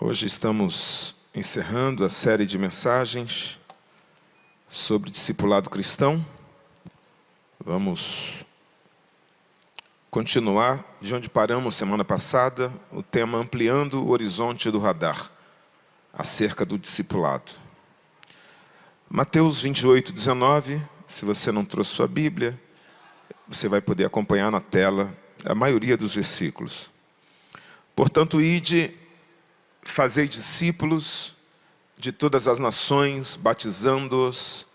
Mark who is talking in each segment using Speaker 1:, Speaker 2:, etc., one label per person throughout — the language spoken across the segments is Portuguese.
Speaker 1: Hoje estamos encerrando a série de mensagens sobre discipulado cristão. Vamos continuar de onde paramos semana passada, o tema Ampliando o Horizonte do Radar, acerca do discipulado. Mateus 28, 19, se você não trouxe sua Bíblia, você vai poder acompanhar na tela a maioria dos versículos. Portanto, ide, fazei discípulos de todas as nações, batizando-os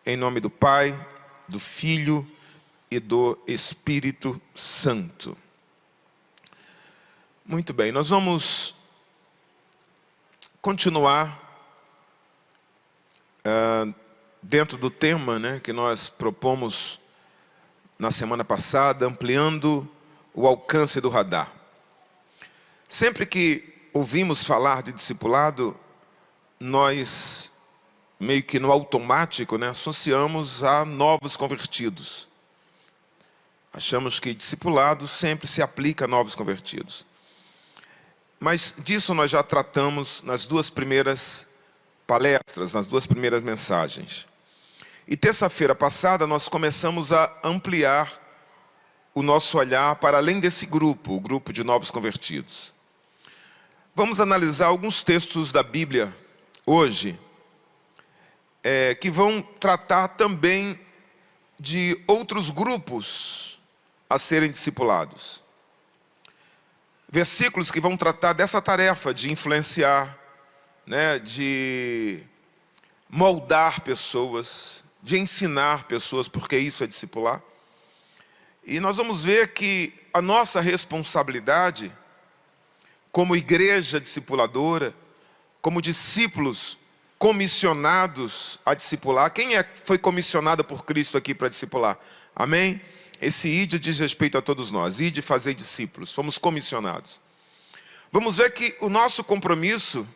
Speaker 1: em nome do Pai, do Filho e do Espírito Santo. Muito bem, nós vamos continuar dentro do tema que nós propomos na semana passada, ampliando o alcance do radar. Sempre que ouvimos falar de discipulado, nós, meio que no automático, associamos a novos convertidos. Achamos que discipulado sempre se aplica a novos convertidos. Mas disso nós já tratamos nas duas primeiras palestras, nas duas primeiras mensagens. E terça-feira passada nós começamos a ampliar o nosso olhar para além desse grupo, o grupo de novos convertidos. Vamos analisar alguns textos da Bíblia hoje, que vão tratar também de outros grupos a serem discipulados. Versículos que vão tratar dessa tarefa de influenciar, de moldar pessoas, de ensinar pessoas, porque isso é discipular. E nós vamos ver que a nossa responsabilidade como igreja discipuladora, como discípulos comissionados a discipular. Quem foi comissionado por Cristo aqui para discipular? Amém? Esse ide diz respeito a todos nós. Ide fazer discípulos. Fomos comissionados. Vamos ver que o nosso compromisso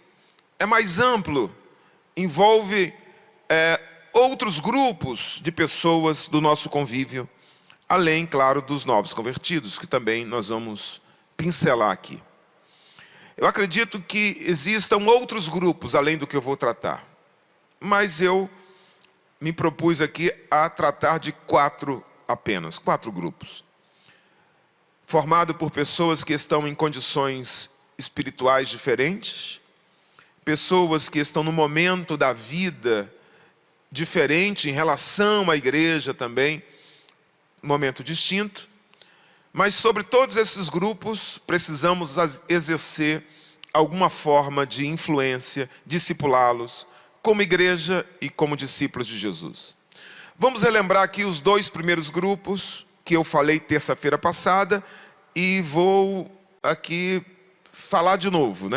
Speaker 1: é mais amplo. Envolve outros grupos de pessoas do nosso convívio. Além, claro, dos novos convertidos, que também nós vamos pincelar aqui. Eu acredito que existam outros grupos, além do que eu vou tratar. Mas eu me propus aqui a tratar de apenas quatro grupos. Formado por pessoas que estão em condições espirituais diferentes. Pessoas que estão no momento da vida diferente em relação à igreja também. Um momento distinto. Mas sobre todos esses grupos, precisamos exercer alguma forma de influência, discipulá-los, como igreja e como discípulos de Jesus. Vamos relembrar aqui os dois primeiros grupos, que eu falei terça-feira passada, e vou aqui falar de novo,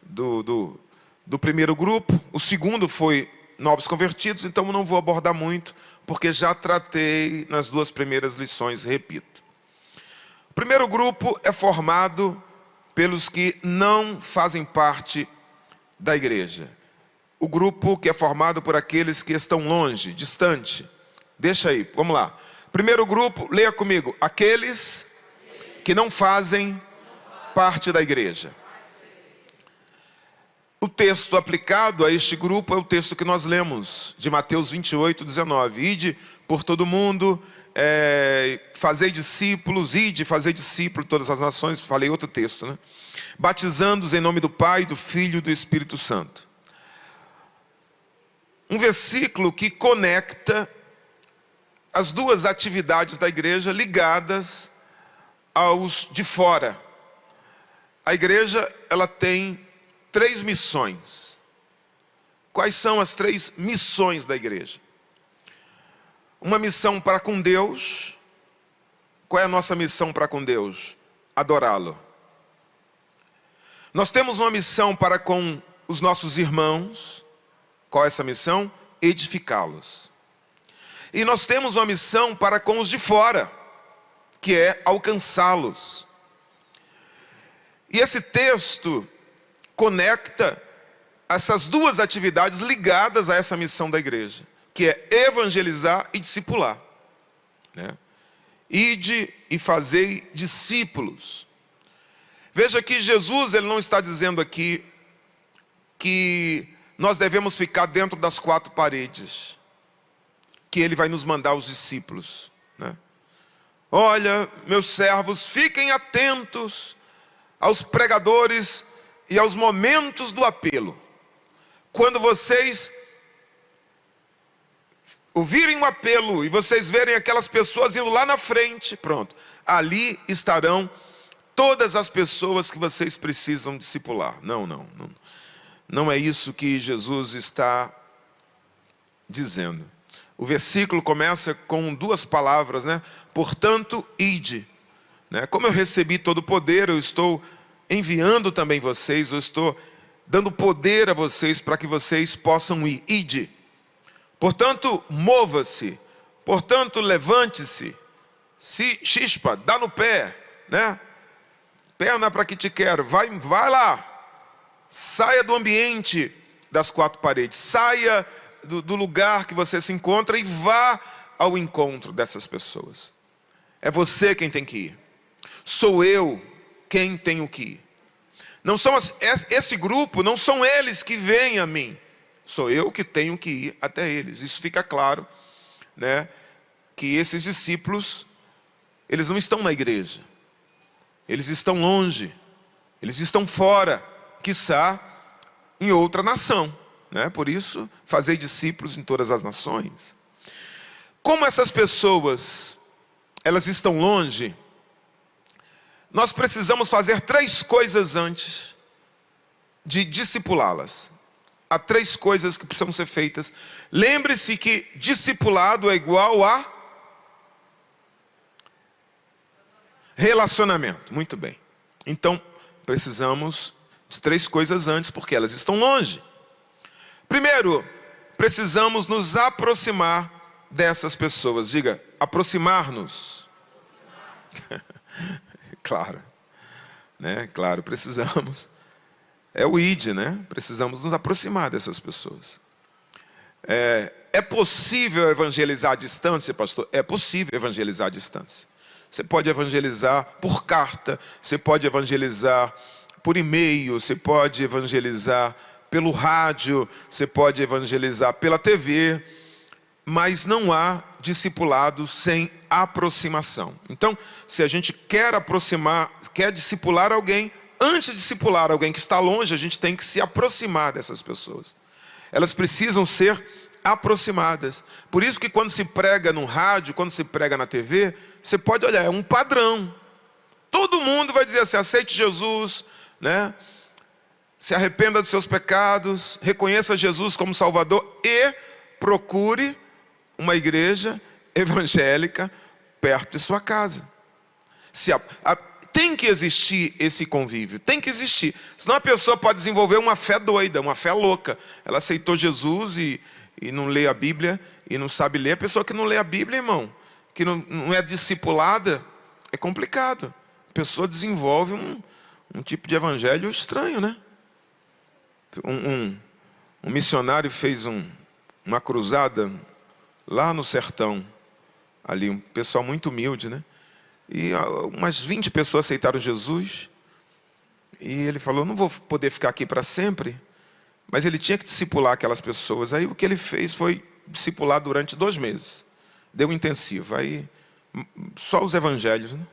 Speaker 1: do primeiro grupo. O segundo foi novos convertidos, então eu não vou abordar muito, porque já tratei nas duas primeiras lições, repito. O primeiro grupo é formado pelos que não fazem parte da igreja. O grupo que é formado por aqueles que estão longe, distante. Deixa aí, vamos lá. Primeiro grupo, leia comigo. Aqueles que não fazem parte da igreja. O texto aplicado a este grupo é o texto que nós lemos, de Mateus 28, 19. Ide por todo mundo, fazei discípulos, ide fazer discípulos de todas as nações. Falei outro texto, batizando-os em nome do Pai, do Filho e do Espírito Santo. Um versículo que conecta as duas atividades da igreja ligadas aos de fora. A igreja, ela tem 3 missões. Quais são as 3 missões da igreja? Uma missão para com Deus. Qual é a nossa missão para com Deus? Adorá-lo. Nós temos uma missão para com os nossos irmãos. Qual é essa missão? Edificá-los. E nós temos uma missão para com os de fora, que é alcançá-los. E esse texto conecta essas duas atividades ligadas a essa missão da igreja, que é evangelizar e discipular. Ide e fazei discípulos. Veja que Jesus, ele não está dizendo aqui que nós devemos ficar dentro das quatro paredes, que Ele vai nos mandar os discípulos, né? Olha, meus servos, fiquem atentos aos pregadores e aos momentos do apelo. Quando vocês ouvirem o apelo e vocês verem aquelas pessoas indo lá na frente, pronto, ali estarão todas as pessoas que vocês precisam discipular. Não é isso que Jesus está dizendo. O versículo começa com duas palavras, né? Portanto, ide. Né? Como eu recebi todo o poder, eu estou enviando também vocês, eu estou dando poder a vocês para que vocês possam ir. Ide. Portanto, mova-se. Portanto, levante-se. Se chispa, dá no pé, né? Perna para que te quero. Vai lá. Saia do ambiente das quatro paredes. Saia do lugar que você se encontra e vá ao encontro dessas pessoas. É você quem tem que ir. Sou eu quem tenho que ir. Não são esse grupo, não são eles que vêm a mim. Sou eu que tenho que ir até eles. Isso fica claro, né? Que esses discípulos, eles não estão na igreja. Eles estão longe. Eles estão fora, quiçá em outra nação, né? Por isso, fazei discípulos em todas as nações. Como essas pessoas, elas estão longe, nós precisamos fazer três coisas antes de discipulá-las. Há três coisas que precisam ser feitas. Lembre-se que discipulado é igual a relacionamento. Muito bem. Então, precisamos de três coisas antes, porque elas estão longe. Primeiro, precisamos nos aproximar dessas pessoas. Diga, aproximar-nos. Claro, né? Claro, precisamos. É o id, né? Precisamos nos aproximar dessas pessoas. É possível evangelizar à distância, pastor? É possível evangelizar à distância. Você pode evangelizar por carta, você pode evangelizar por e-mail, você pode evangelizar pelo rádio, você pode evangelizar pela TV, mas não há discipulado sem aproximação. Então, se a gente quer discipular alguém, antes de discipular alguém que está longe, a gente tem que se aproximar dessas pessoas. Elas precisam ser aproximadas. Por isso que quando se prega no rádio, quando se prega na TV, você pode olhar, é um padrão. Todo mundo vai dizer assim, aceite Jesus, né? Se arrependa dos seus pecados, reconheça Jesus como Salvador e procure uma igreja evangélica perto de sua casa. Tem que existir esse convívio, tem que existir. Senão a pessoa pode desenvolver uma fé doida, uma fé louca. Ela aceitou Jesus e não lê a Bíblia e não sabe ler. A pessoa que não lê a Bíblia, irmão, que não é discipulada, é complicado. A pessoa desenvolve um tipo de evangelho estranho, né? Um missionário fez uma cruzada lá no sertão, ali, um pessoal muito humilde, né? E umas 20 pessoas aceitaram Jesus. E ele falou, não vou poder ficar aqui para sempre. Mas ele tinha que discipular aquelas pessoas. Aí o que ele fez foi discipular durante 2 meses. Deu intensivo. Aí só os evangelhos, né?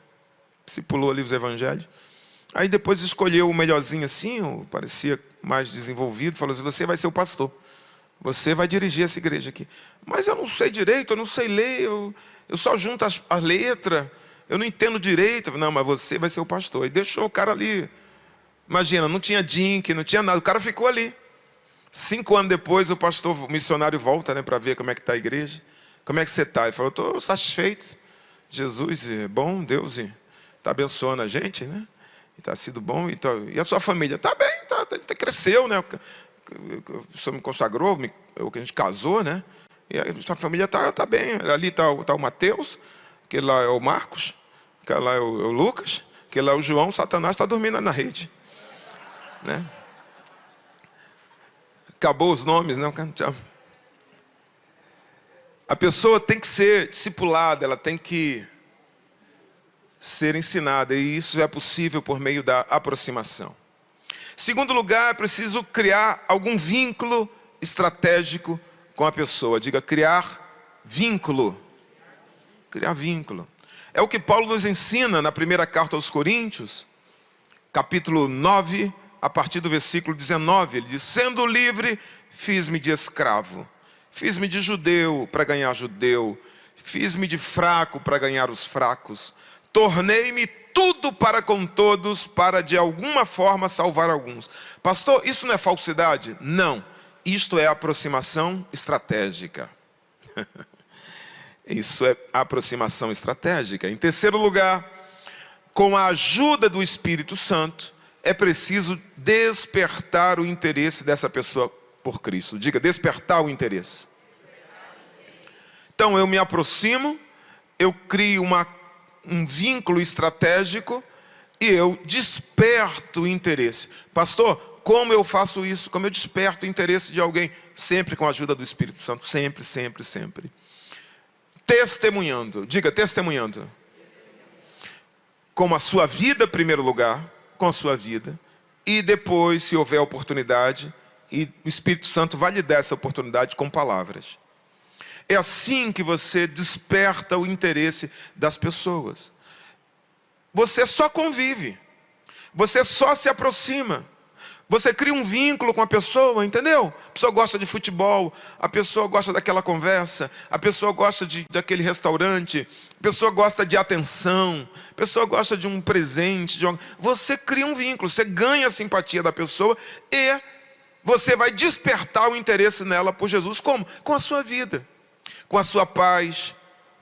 Speaker 1: Discipulou ali os evangelhos. Aí depois escolheu o melhorzinho assim, parecia mais desenvolvido. Falou assim, você vai ser o pastor. Você vai dirigir essa igreja aqui. Mas eu não sei direito, eu não sei ler. Eu só junto a letra. Eu não entendo direito. Não, mas você vai ser o pastor. E deixou o cara ali. Imagina, não tinha drink, não tinha nada. O cara ficou ali. 5 anos depois, o missionário volta, né, para ver como é que está a igreja. Como é que você está? Ele falou, estou satisfeito. Jesus é bom, Deus está abençoando a gente, né? Está sido bom. E a sua família? Está bem, cresceu, né? O senhor me consagrou, a gente casou, né? E a sua família está bem. Ali está o Mateus, aquele lá é o Marcos, aquele lá é o Lucas, aquele lá é o João. Satanás está dormindo na rede, né? Acabou os nomes, né? A pessoa tem que ser discipulada, ela tem que ser ensinada, e isso é possível por meio da aproximação. Segundo lugar, é preciso criar algum vínculo estratégico com a pessoa. Diga, criar vínculo. Criar vínculo. É o que Paulo nos ensina na primeira carta aos Coríntios, capítulo 9, a partir do versículo 19. Ele diz, sendo livre, fiz-me de escravo. Fiz-me de judeu para ganhar judeu. Fiz-me de fraco para ganhar os fracos. Tornei-me tudo para com todos, para de alguma forma salvar alguns. Pastor, isso não é falsidade? Não. Isto é aproximação estratégica. Isso é aproximação estratégica. Em terceiro lugar, com a ajuda do Espírito Santo, é preciso despertar o interesse dessa pessoa por Cristo. Diga, despertar o interesse. Então eu me aproximo, eu crio um vínculo estratégico e eu desperto o interesse. Pastor, como eu faço isso? Como eu desperto o interesse de alguém? Sempre com a ajuda do Espírito Santo. Sempre, sempre, sempre. Testemunhando. Diga, testemunhando. Com a sua vida, em primeiro lugar. Com a sua vida. E depois, se houver oportunidade, e o Espírito Santo vai lhe dar essa oportunidade com palavras. É assim que você desperta o interesse das pessoas. Você só convive. Você só se aproxima. Você cria um vínculo com a pessoa, entendeu? A pessoa gosta de futebol, a pessoa gosta daquela conversa, a pessoa gosta daquele restaurante, a pessoa gosta de atenção, a pessoa gosta de um presente. Você cria um vínculo, você ganha a simpatia da pessoa e você vai despertar o interesse nela por Jesus. Como? Com a sua vida. Com a sua paz,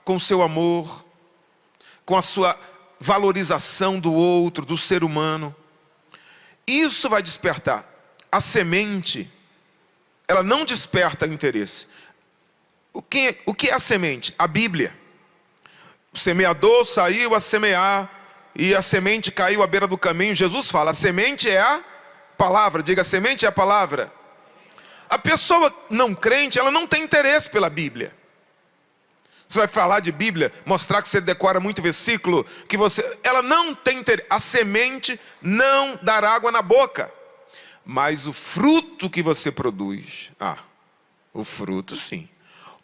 Speaker 1: com o seu amor, com a sua valorização do outro, do ser humano. Isso vai despertar. A semente, ela não desperta interesse. O que é a semente? A Bíblia. O semeador saiu a semear e a semente caiu à beira do caminho. Jesus fala, a semente é a palavra. Diga, a semente é a palavra. A pessoa não crente, ela não tem interesse pela Bíblia. Você vai falar de Bíblia, mostrar que você decora muito versículo, ela não tem interesse. A semente não dará água na boca. Mas o fruto que você produz, o fruto sim.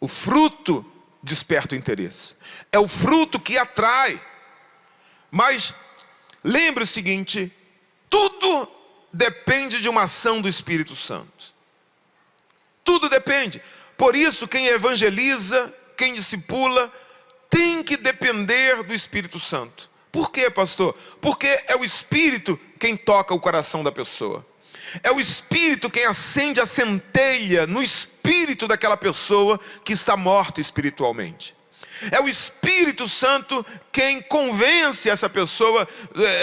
Speaker 1: O fruto desperta o interesse. É o fruto que atrai. Mas lembre o seguinte, tudo depende de uma ação do Espírito Santo. Tudo depende. Por isso, quem evangeliza, quem discipula, tem que depender do Espírito Santo. Por quê, pastor? Porque é o Espírito quem toca o coração da pessoa. É o Espírito quem acende a centelha no espírito daquela pessoa que está morta espiritualmente. É o Espírito Santo quem convence essa pessoa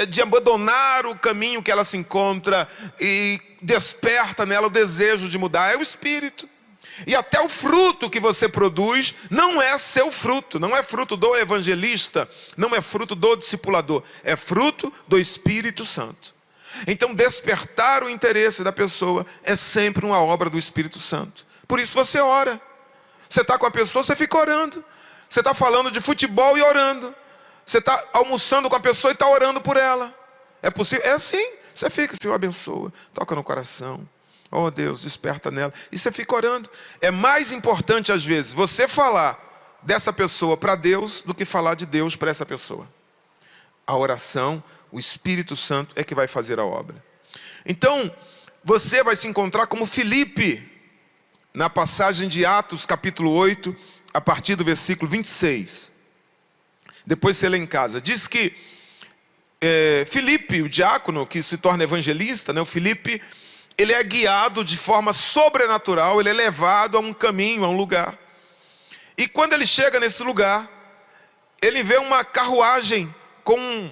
Speaker 1: de abandonar o caminho que ela se encontra e desperta nela o desejo de mudar. É o Espírito. E até o fruto que você produz não é seu fruto, não é fruto do evangelista, não é fruto do discipulador, é fruto do Espírito Santo. Então despertar o interesse da pessoa é sempre uma obra do Espírito Santo. Por isso você ora. Você está com a pessoa, você fica orando. Você está falando de futebol e orando. Você está almoçando com a pessoa e está orando por ela. É possível? É assim. Você fica, Senhor abençoa, toca no coração. Oh Deus, desperta nela. E você fica orando. É mais importante às vezes você falar dessa pessoa para Deus do que falar de Deus para essa pessoa. A oração, o Espírito Santo é que vai fazer a obra. Então, você vai se encontrar como Filipe, na passagem de Atos capítulo 8, a partir do versículo 26. Depois você lê em casa. Diz que Filipe, o diácono que se torna evangelista, o Filipe, ele é guiado de forma sobrenatural, ele é levado a um caminho, a um lugar. E quando ele chega nesse lugar, ele vê uma carruagem com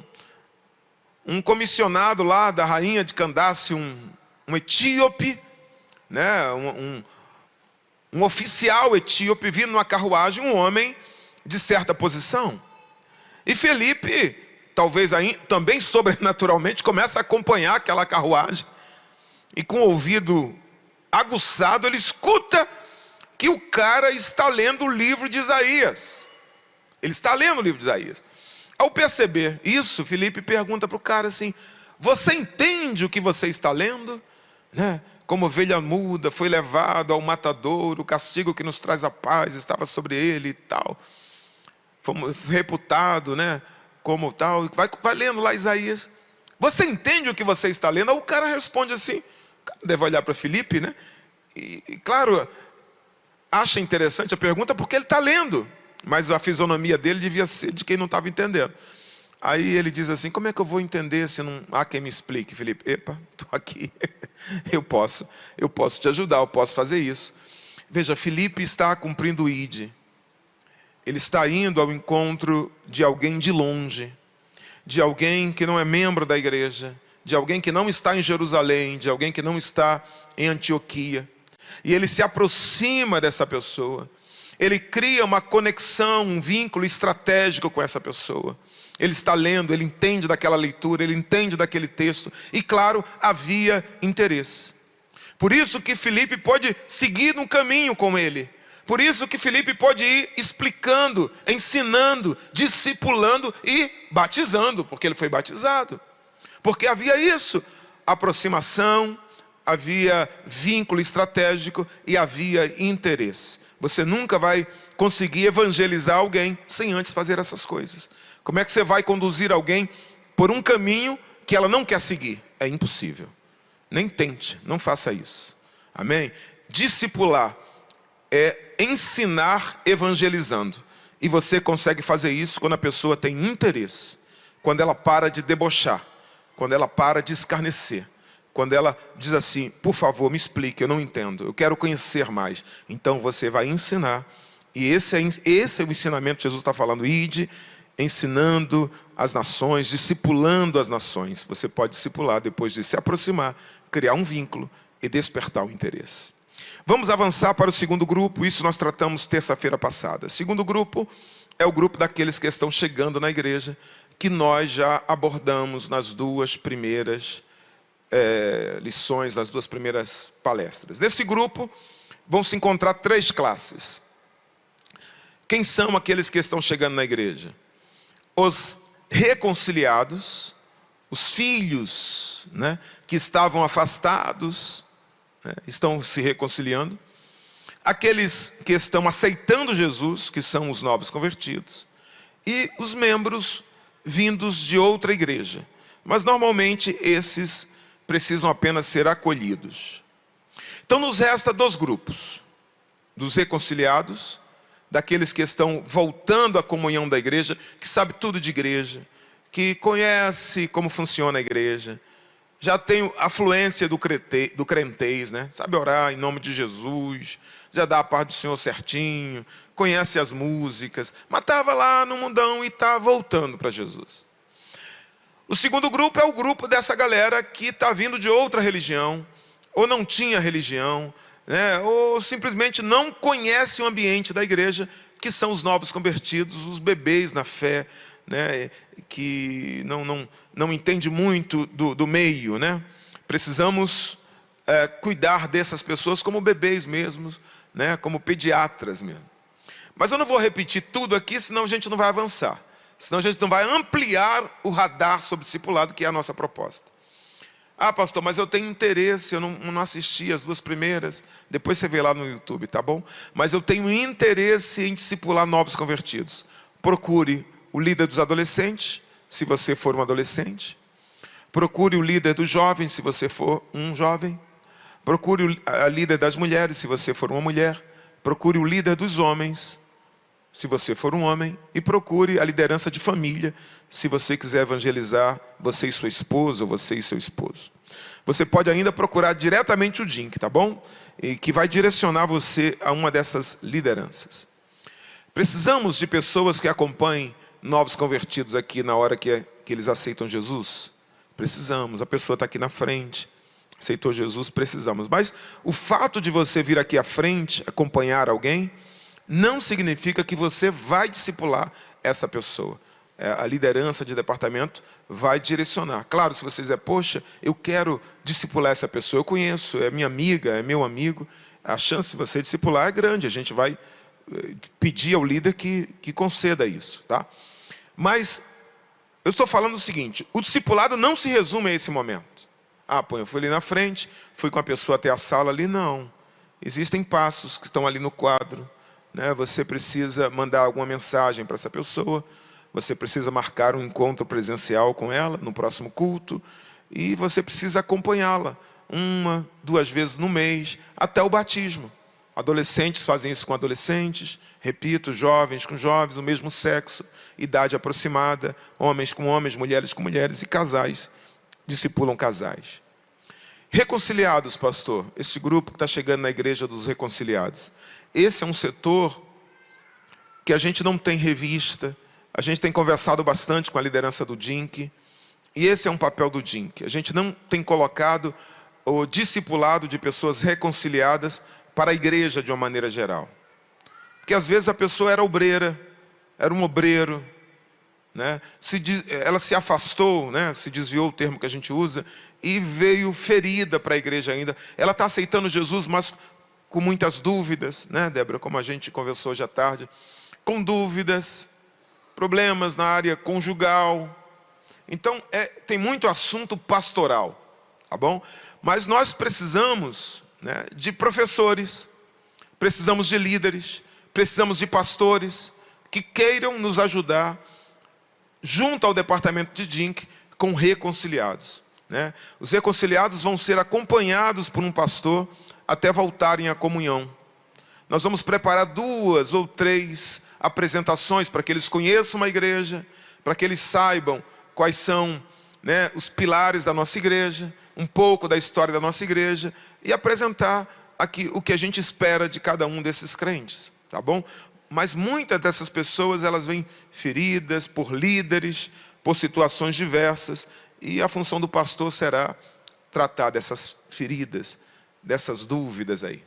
Speaker 1: um comissionado lá da rainha de Candace, um etíope, um oficial etíope vindo numa carruagem, um homem de certa posição. E Filipe, talvez também sobrenaturalmente, começa a acompanhar aquela carruagem. E com o ouvido aguçado, ele escuta que o cara está lendo o livro de Isaías. Ele está lendo o livro de Isaías. Ao perceber isso, Filipe pergunta para o cara assim, você entende o que você está lendo? Né? Como ovelha muda, foi levado ao matadouro, o castigo que nos traz a paz estava sobre ele e tal. Fomos reputado, né? Como tal. Vai lendo lá Isaías. Você entende o que você está lendo? Aí o cara responde assim. O cara deve olhar para Filipe, né? E claro, acha interessante a pergunta porque ele está lendo. Mas a fisionomia dele devia ser de quem não estava entendendo. Aí ele diz assim, como é que eu vou entender se não há quem me explique? Filipe, epa, estou aqui. Eu posso te ajudar, eu posso fazer isso. Veja, Filipe está cumprindo o ID. Ele está indo ao encontro de alguém de longe, de alguém que não é membro da igreja, de alguém que não está em Jerusalém, de alguém que não está em Antioquia. E ele se aproxima dessa pessoa. Ele cria uma conexão, um vínculo estratégico com essa pessoa. Ele está lendo, ele entende daquela leitura, ele entende daquele texto. E claro, havia interesse. Por isso que Filipe pode seguir um caminho com ele. Por isso que Filipe pode ir explicando, ensinando, discipulando e batizando, porque ele foi batizado. Porque havia isso, aproximação, havia vínculo estratégico e havia interesse. Você nunca vai conseguir evangelizar alguém sem antes fazer essas coisas. Como é que você vai conduzir alguém por um caminho que ela não quer seguir? É impossível. Nem tente, não faça isso. Amém? Discipular é ensinar evangelizando. E você consegue fazer isso quando a pessoa tem interesse. Quando ela para de debochar. Quando ela para de escarnecer. Quando ela diz assim, por favor, me explique, eu não entendo. Eu quero conhecer mais. Então você vai ensinar. E esse é o ensinamento que Jesus está falando. Ide, ensinando as nações, discipulando as nações. Você pode discipular depois de se aproximar, criar um vínculo e despertar o interesse. Vamos avançar para o segundo grupo. Isso nós tratamos terça-feira passada. O segundo grupo é o grupo daqueles que estão chegando na igreja, que nós já abordamos nas duas primeiras lições, nas duas primeiras palestras. Nesse grupo vão se encontrar três classes. Quem são aqueles que estão chegando na igreja? Os reconciliados, os filhos, né, que estavam afastados, né, estão se reconciliando. Aqueles que estão aceitando Jesus, que são os novos convertidos. E os membros vindos de outra igreja. Mas normalmente esses precisam apenas ser acolhidos. Então nos resta dois grupos. Dos reconciliados, daqueles que estão voltando à comunhão da igreja, que sabe tudo de igreja, que conhece como funciona a igreja, já tem a fluência do crentez, né? Sabe orar em nome de Jesus, já dá a paz do Senhor certinho, conhece as músicas, mas estava lá no mundão e está voltando para Jesus. O segundo grupo é o grupo dessa galera que está vindo de outra religião, ou não tinha religião, né, ou simplesmente não conhece o ambiente da igreja, que são os novos convertidos, os bebês na fé, né, que não entende muito do meio. Né? Precisamos cuidar dessas pessoas como bebês mesmo, né, como pediatras mesmo. Mas eu não vou repetir tudo aqui, senão a gente não vai avançar. Senão a gente não vai ampliar o radar sobre discipulado, que é a nossa proposta. Ah, pastor, mas eu tenho interesse, eu não assisti as duas primeiras. Depois você vê lá no YouTube, tá bom? Mas eu tenho interesse em discipular novos convertidos. Procure o líder dos adolescentes, se você for um adolescente. Procure o líder dos jovens, se você for um jovem. Procure a líder das mulheres, se você for uma mulher. Procure o líder dos homens, se você for um homem. E procure a liderança de família, se você quiser evangelizar você e sua esposa, ou você e seu esposo. Você pode ainda procurar diretamente o DINC, tá bom? E que vai direcionar você a uma dessas lideranças. Precisamos de pessoas que acompanhem novos convertidos aqui na hora que eles aceitam Jesus? Precisamos. A pessoa está aqui na frente, aceitou Jesus, precisamos. Mas o fato de você vir aqui à frente, acompanhar alguém, não significa que você vai discipular essa pessoa. A liderança de departamento vai direcionar. Claro, se você dizer, poxa, eu quero discipular essa pessoa, eu conheço, é minha amiga, é meu amigo, a chance de você discipular é grande. A gente vai pedir ao líder que conceda isso. Tá? Mas eu estou falando o seguinte: o discipulado não se resume a esse momento. Eu fui ali na frente, fui com a pessoa até a sala ali. Não. Existem passos que estão ali no quadro, né? Você precisa mandar alguma mensagem para essa pessoa. Você precisa marcar um encontro presencial com ela no próximo culto. E você precisa acompanhá-la 1, 2 vezes no mês, até o batismo. Adolescentes fazem isso com adolescentes, repito, jovens com jovens, o mesmo sexo, idade aproximada, homens com homens, mulheres com mulheres, e casais discipulam casais. Reconciliados, pastor, esse grupo que está chegando na igreja dos reconciliados. Esse é um setor que a gente não tem revista, a gente tem conversado bastante com a liderança do DINC, e esse é um papel do DINC. A gente não tem colocado o discipulado de pessoas reconciliadas para a igreja de uma maneira geral. Porque às vezes a pessoa era obreira, era um obreiro, né? Ela se afastou, né? Se desviou o termo que a gente usa, e veio ferida para a igreja ainda. Ela está aceitando Jesus, mas com muitas dúvidas, né, Débora? Como a gente conversou hoje à tarde, com dúvidas, problemas na área conjugal. Então, tem muito assunto pastoral, tá bom? Mas nós precisamos, né, de professores, precisamos de líderes, precisamos de pastores que queiram nos ajudar junto ao departamento de DINC com reconciliados, né? Os reconciliados vão ser acompanhados por um pastor até voltarem à comunhão. Nós vamos preparar 2 ou 3 apresentações para que eles conheçam a igreja, para que eles saibam quais são, né, os pilares da nossa igreja, um pouco da história da nossa igreja, e apresentar aqui o que a gente espera de cada um desses crentes, tá bom? Mas muitas dessas pessoas, elas vêm feridas por líderes, por situações diversas, e a função do pastor será tratar dessas feridas, dessas dúvidas aí.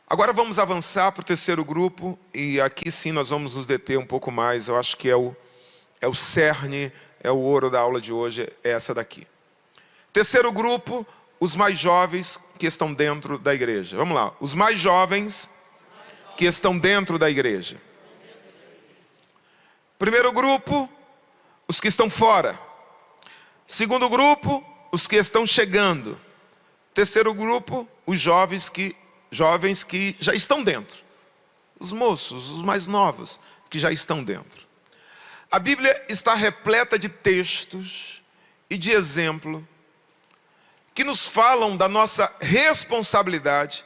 Speaker 1: Agora vamos avançar para o terceiro grupo, e aqui sim nós vamos nos deter um pouco mais. Eu acho que é o cerne, é o ouro da aula de hoje, é essa daqui. Terceiro grupo, os mais jovens que estão dentro da igreja. Vamos lá, os mais jovens que estão dentro da igreja. Primeiro grupo, os que estão fora. Segundo grupo, os que estão chegando. Terceiro grupo, os jovens que já estão dentro. Os moços, os mais novos, que já estão dentro. A Bíblia está repleta de textos e de exemplo que nos falam da nossa responsabilidade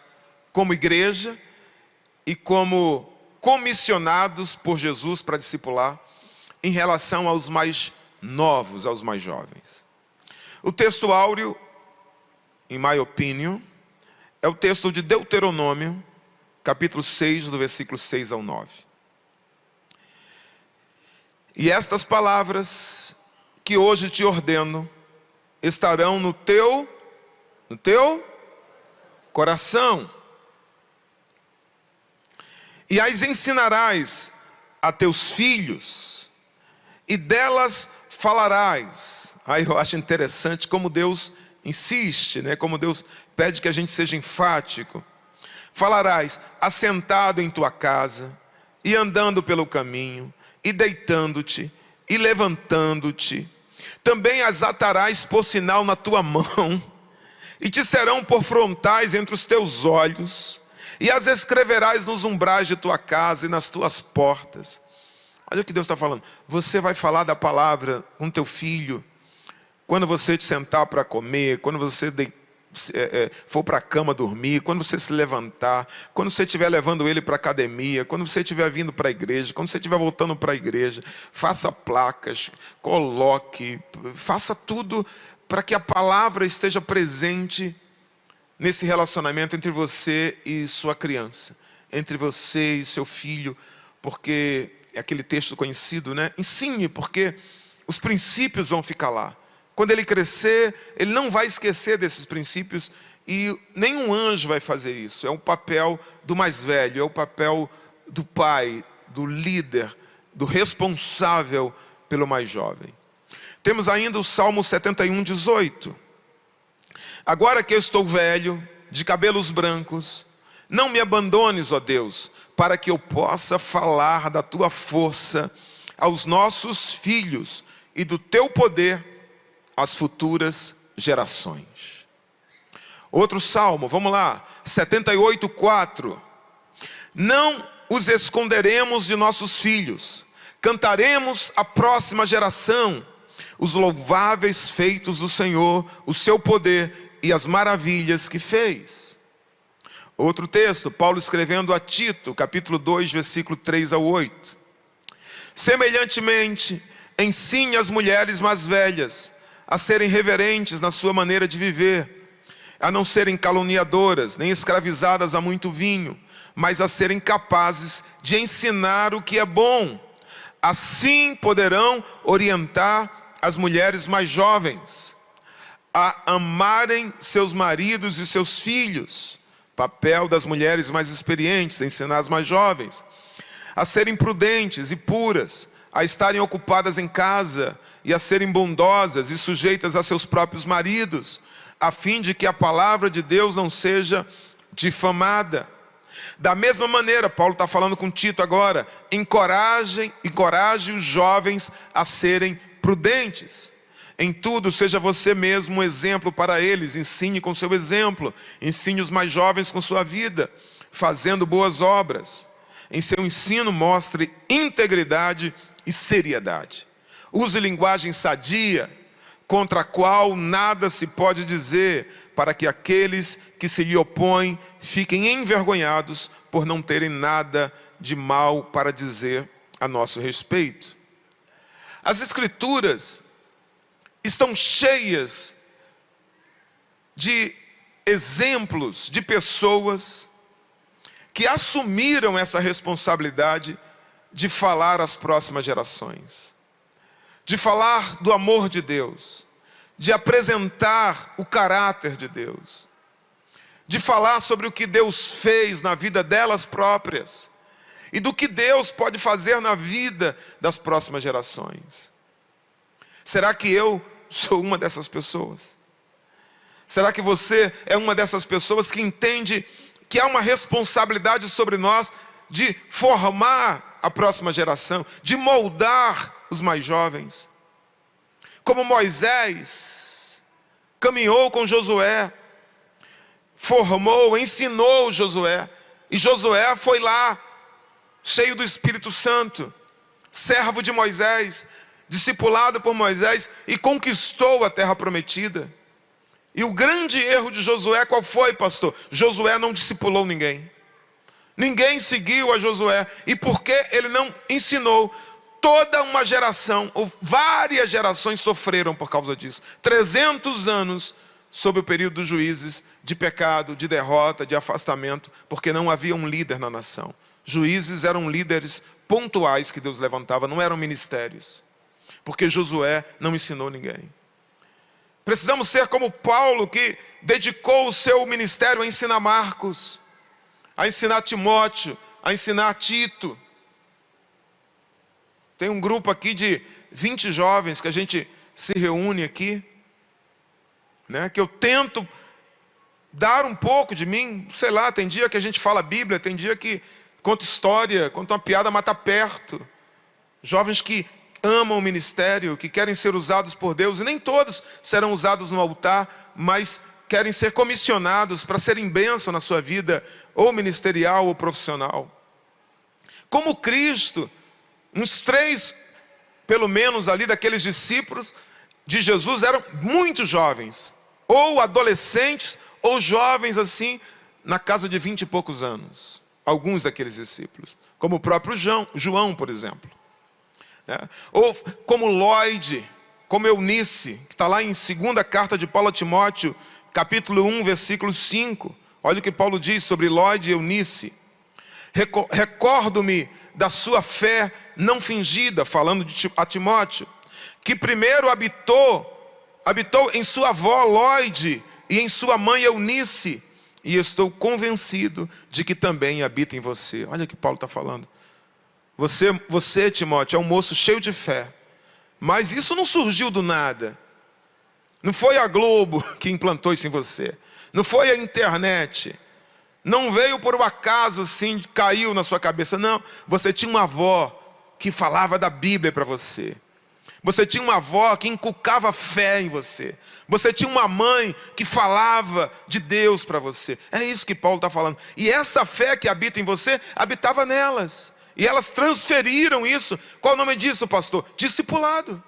Speaker 1: como igreja e como comissionados por Jesus para discipular em relação aos mais novos, aos mais jovens. O texto áureo, in my opinion, é o texto de Deuteronômio, capítulo 6, do versículo 6 ao 9. E estas palavras que hoje te ordeno estarão no teu coração, e as ensinarás a teus filhos, e delas falarás. Aí eu acho interessante como Deus insiste, né? Como Deus pede que a gente seja enfático. Falarás assentado em tua casa, e andando pelo caminho, e deitando-te, e levantando-te. Também as atarás por sinal na tua mão, e te serão por frontais entre os teus olhos, e as escreverás nos umbrais de tua casa e nas tuas portas. Olha o que Deus está falando. Você vai falar da palavra com teu filho, quando você te sentar para comer, quando você for para a cama dormir, quando você se levantar, quando você estiver levando ele para a academia, quando você estiver vindo para a igreja, quando você estiver voltando para a igreja. Faça placas, coloque, faça tudo para que a palavra esteja presente nesse relacionamento entre você e sua criança, entre você e seu filho, porque é aquele texto conhecido, né? Ensine, porque os princípios vão ficar lá. Quando ele crescer, ele não vai esquecer desses princípios, e nenhum anjo vai fazer isso. É o papel do mais velho, é o papel do pai, do líder, do responsável pelo mais jovem. Temos ainda o Salmo 71, 18. Agora que eu estou velho, de cabelos brancos, não me abandones, ó Deus, para que eu possa falar da tua força aos nossos filhos e do teu poder às futuras gerações. Outro salmo, vamos lá, 78:4. Não os esconderemos de nossos filhos, cantaremos à próxima geração os louváveis feitos do Senhor, o seu poder e as maravilhas que fez. Outro texto, Paulo escrevendo a Tito, capítulo 2, versículo 3-8. Semelhantemente, ensine as mulheres mais velhas a serem reverentes na sua maneira de viver, a não serem caluniadoras, nem escravizadas a muito vinho, mas a serem capazes de ensinar o que é bom. Assim poderão orientar as mulheres mais jovens a amarem seus maridos e seus filhos. Papel das mulheres mais experientes, ensinar as mais jovens a serem prudentes e puras, a estarem ocupadas em casa e a serem bondosas e sujeitas a seus próprios maridos, a fim de que a palavra de Deus não seja difamada. Da mesma maneira, Paulo está falando com Tito agora, encoraje os jovens a serem prudentes. Em tudo, seja você mesmo um exemplo para eles, ensine com seu exemplo, ensine os mais jovens com sua vida, fazendo boas obras. Em seu ensino, mostre integridade e seriedade. Use linguagem sadia, contra a qual nada se pode dizer, para que aqueles que se lhe opõem fiquem envergonhados por não terem nada de mal para dizer a nosso respeito. As Escrituras estão cheias de exemplos de pessoas que assumiram essa responsabilidade de falar às próximas gerações, de falar do amor de Deus, de apresentar o caráter de Deus, de falar sobre o que Deus fez na vida delas próprias e do que Deus pode fazer na vida das próximas gerações. Será que eu sou uma dessas pessoas? Será que você é uma dessas pessoas que entende que há uma responsabilidade sobre nós de formar a próxima geração, de moldar os mais jovens? Como Moisés caminhou com Josué, formou, ensinou Josué, e Josué foi lá, cheio do Espírito Santo, servo de Moisés, discipulado por Moisés, e conquistou a terra prometida. E o grande erro de Josué qual foi, pastor? Josué não discipulou ninguém. Ninguém seguiu a Josué. E porque ele não ensinou, toda uma geração, ou várias gerações sofreram por causa disso. 300 anos sob o período dos juízes, de pecado, de derrota, de afastamento, porque não havia um líder na nação. Juízes eram líderes pontuais que Deus levantava, não eram ministérios. Porque Josué não ensinou ninguém. Precisamos ser como Paulo, que dedicou o seu ministério a ensinar Marcos, a ensinar Timóteo, a ensinar Tito. Tem um grupo aqui de 20 jovens que a gente se reúne aqui, né, que eu tento dar um pouco de mim, sei lá, tem dia que a gente fala Bíblia, tem dia que conta história, conta uma piada, mas está perto. Jovens que amam o ministério, que querem ser usados por Deus, e nem todos serão usados no altar, mas querem ser comissionados para serem bênção na sua vida, ou ministerial ou profissional. Como Cristo, uns 3, pelo menos ali daqueles discípulos de Jesus, eram muito jovens, ou adolescentes, ou jovens assim, na casa de 20 e poucos anos. Alguns daqueles discípulos, como o próprio João, por exemplo. Ou como Lloyd, como Eunice, que está lá em 2ª carta de Paulo a Timóteo, capítulo 1, versículo 5. Olha o que Paulo diz sobre Lloyd e Eunice. Recordo-me da sua fé não fingida, falando a Timóteo, que primeiro habitou em sua avó Lloyd e em sua mãe Eunice, e estou convencido de que também habita em você. Olha o que Paulo está falando. Você, Timóteo, é um moço cheio de fé. Mas isso não surgiu do nada. Não foi a Globo que implantou isso em você. Não foi a internet. Não veio por um acaso assim, caiu na sua cabeça. Não, você tinha uma avó que falava da Bíblia para você. Você tinha uma avó que inculcava fé em você. Você tinha uma mãe que falava de Deus para você. É isso que Paulo está falando. E essa fé que habita em você, habitava nelas. E elas transferiram isso. Qual o nome disso, pastor? Discipulado.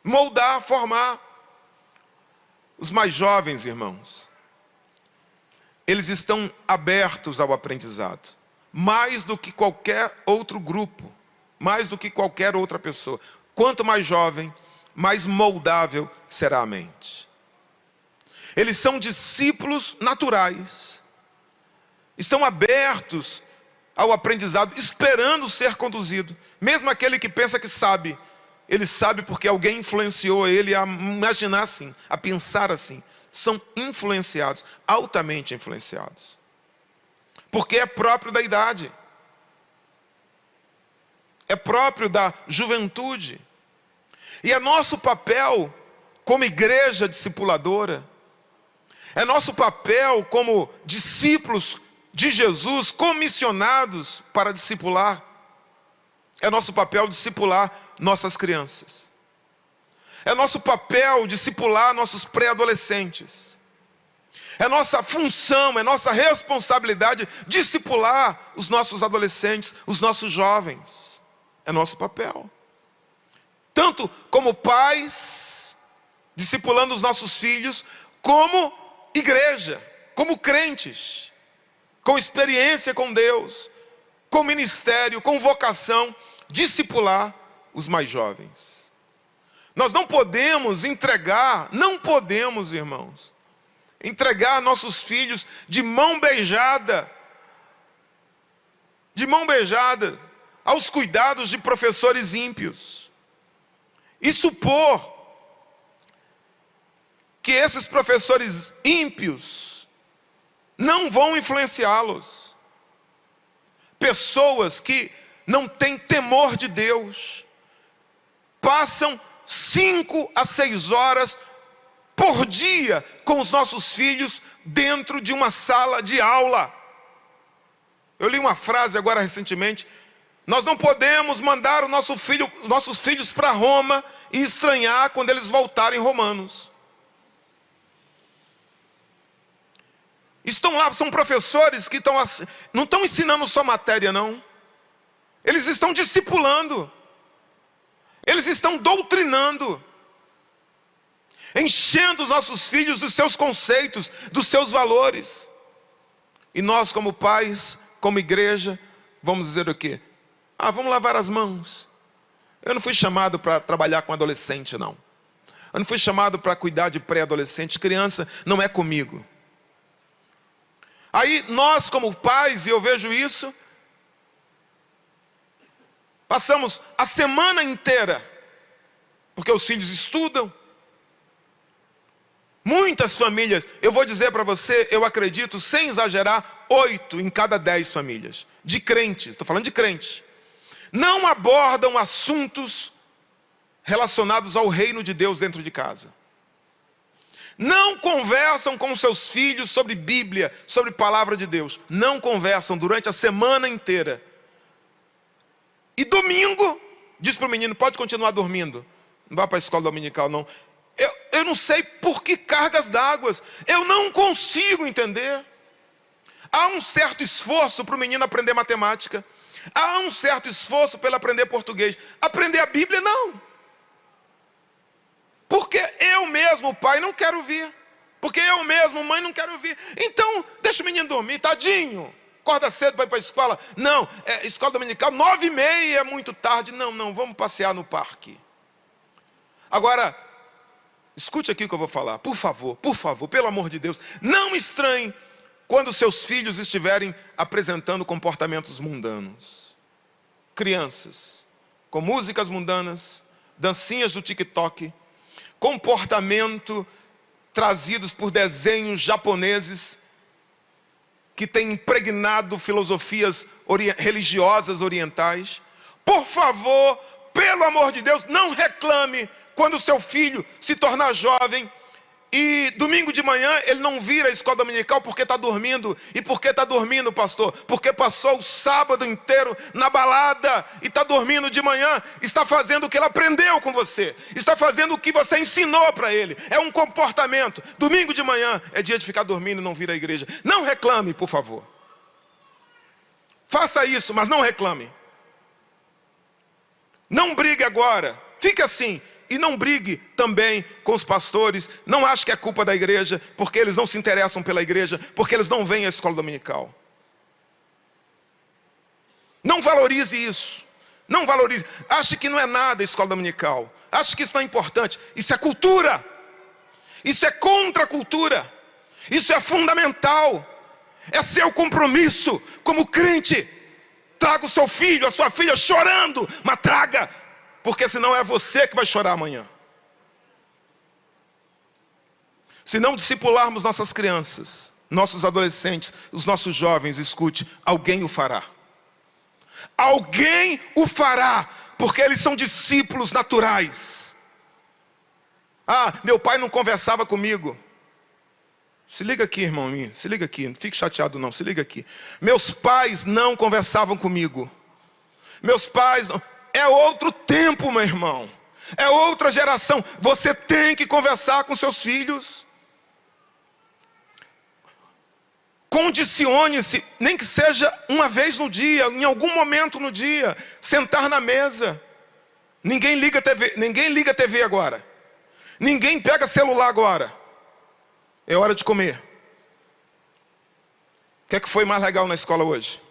Speaker 1: Moldar, formar. Os mais jovens, irmãos, eles estão abertos ao aprendizado. Mais do que qualquer outro grupo. Mais do que qualquer outra pessoa. Quanto mais jovem, mais moldável será a mente. Eles são discípulos naturais. Estão abertos ao aprendizado, esperando ser conduzido. Mesmo aquele que pensa que sabe, ele sabe porque alguém influenciou ele a imaginar assim, a pensar assim. São influenciados, altamente influenciados. Porque é próprio da idade. É próprio da juventude. E é nosso papel como igreja discipuladora, é nosso papel como discípulos de Jesus, comissionados para discipular. É nosso papel discipular nossas crianças. É nosso papel discipular nossos pré-adolescentes. É nossa função, é nossa responsabilidade discipular os nossos adolescentes, os nossos jovens. É nosso papel. Tanto como pais, discipulando os nossos filhos, como igreja, como crentes, com experiência com Deus, com ministério, com vocação, discipular os mais jovens. Nós não podemos entregar, irmãos, entregar nossos filhos de mão beijada aos cuidados de professores ímpios. E supor que esses professores ímpios não vão influenciá-los. Pessoas que não têm temor de Deus, passam 5 a 6 horas por dia com os nossos filhos dentro de uma sala de aula. Eu li uma frase agora recentemente: nós não podemos mandar nossos filhos para Roma e estranhar quando eles voltarem romanos. Estão lá, são professores que não estão ensinando só matéria, não. Eles estão discipulando. Eles estão doutrinando. Enchendo os nossos filhos dos seus conceitos, dos seus valores. E nós, como pais, como igreja, vamos dizer o quê? Vamos lavar as mãos. Eu não fui chamado para trabalhar com adolescente, não. Eu não fui chamado para cuidar de pré-adolescente. Criança não é comigo. Aí nós, como pais, e eu vejo isso, passamos a semana inteira, porque os filhos estudam. Muitas famílias, eu vou dizer para você, eu acredito, sem exagerar, 8 em cada 10 famílias, de crentes, estou falando de crente, não abordam assuntos relacionados ao reino de Deus dentro de casa. Não conversam com seus filhos sobre Bíblia, sobre palavra de Deus. Não conversam durante a semana inteira. E domingo, diz para o menino: pode continuar dormindo. Não vá para a escola dominical, não. Eu não sei por que cargas d'água. Eu não consigo entender. Há um certo esforço para o menino aprender matemática. Há um certo esforço para ele aprender português. Aprender a Bíblia, não. Porque eu mesmo, pai, não quero ouvir. Porque eu mesmo, mãe, não quero ouvir. Então, deixa o menino dormir, tadinho. Acorda cedo para ir para a escola. Não, escola dominical, 9h30 é muito tarde. Não, vamos passear no parque. Agora, escute aqui o que eu vou falar. Por favor, pelo amor de Deus, não estranhe quando seus filhos estiverem apresentando comportamentos mundanos. Crianças, com músicas mundanas, dancinhas do TikTok, comportamento trazidos por desenhos japoneses que têm impregnado filosofias religiosas orientais. Por favor, pelo amor de Deus, não reclame quando o seu filho se tornar jovem E domingo de manhã ele não vira a escola dominical porque está dormindo. E por que está dormindo, pastor? Porque passou o sábado inteiro na balada e está dormindo de manhã. Está fazendo o que ele aprendeu com você. Está fazendo o que você ensinou para ele. É um comportamento. Domingo de manhã é dia de ficar dormindo e não vir à igreja. Não reclame, por favor. Faça isso, mas não reclame. Não brigue agora. Fique assim. E não brigue também com os pastores. Não ache que é culpa da igreja, porque eles não se interessam pela igreja, porque eles não vêm à escola dominical. Não valorize isso. Não valorize. Ache que não é nada a escola dominical. Ache que isso não é importante. Isso é cultura. Isso é contra a cultura. Isso é fundamental. É seu compromisso como crente. Traga o seu filho, a sua filha chorando, mas traga. Porque senão é você que vai chorar amanhã. Se não discipularmos nossas crianças, nossos adolescentes, os nossos jovens, escute, alguém o fará. Alguém o fará, porque eles são discípulos naturais. Ah, meu pai não conversava comigo. Se liga aqui, irmão, se liga aqui, não fique chateado não, se liga aqui. Meus pais não conversavam comigo. Meus pais não... É outro tempo, meu irmão. É outra geração. Você tem que conversar com seus filhos. Condicione-se, nem que seja uma vez no dia, em algum momento no dia, sentar na mesa. Ninguém liga a TV agora. Ninguém pega celular agora. É hora de comer. O que é que foi mais legal na escola hoje?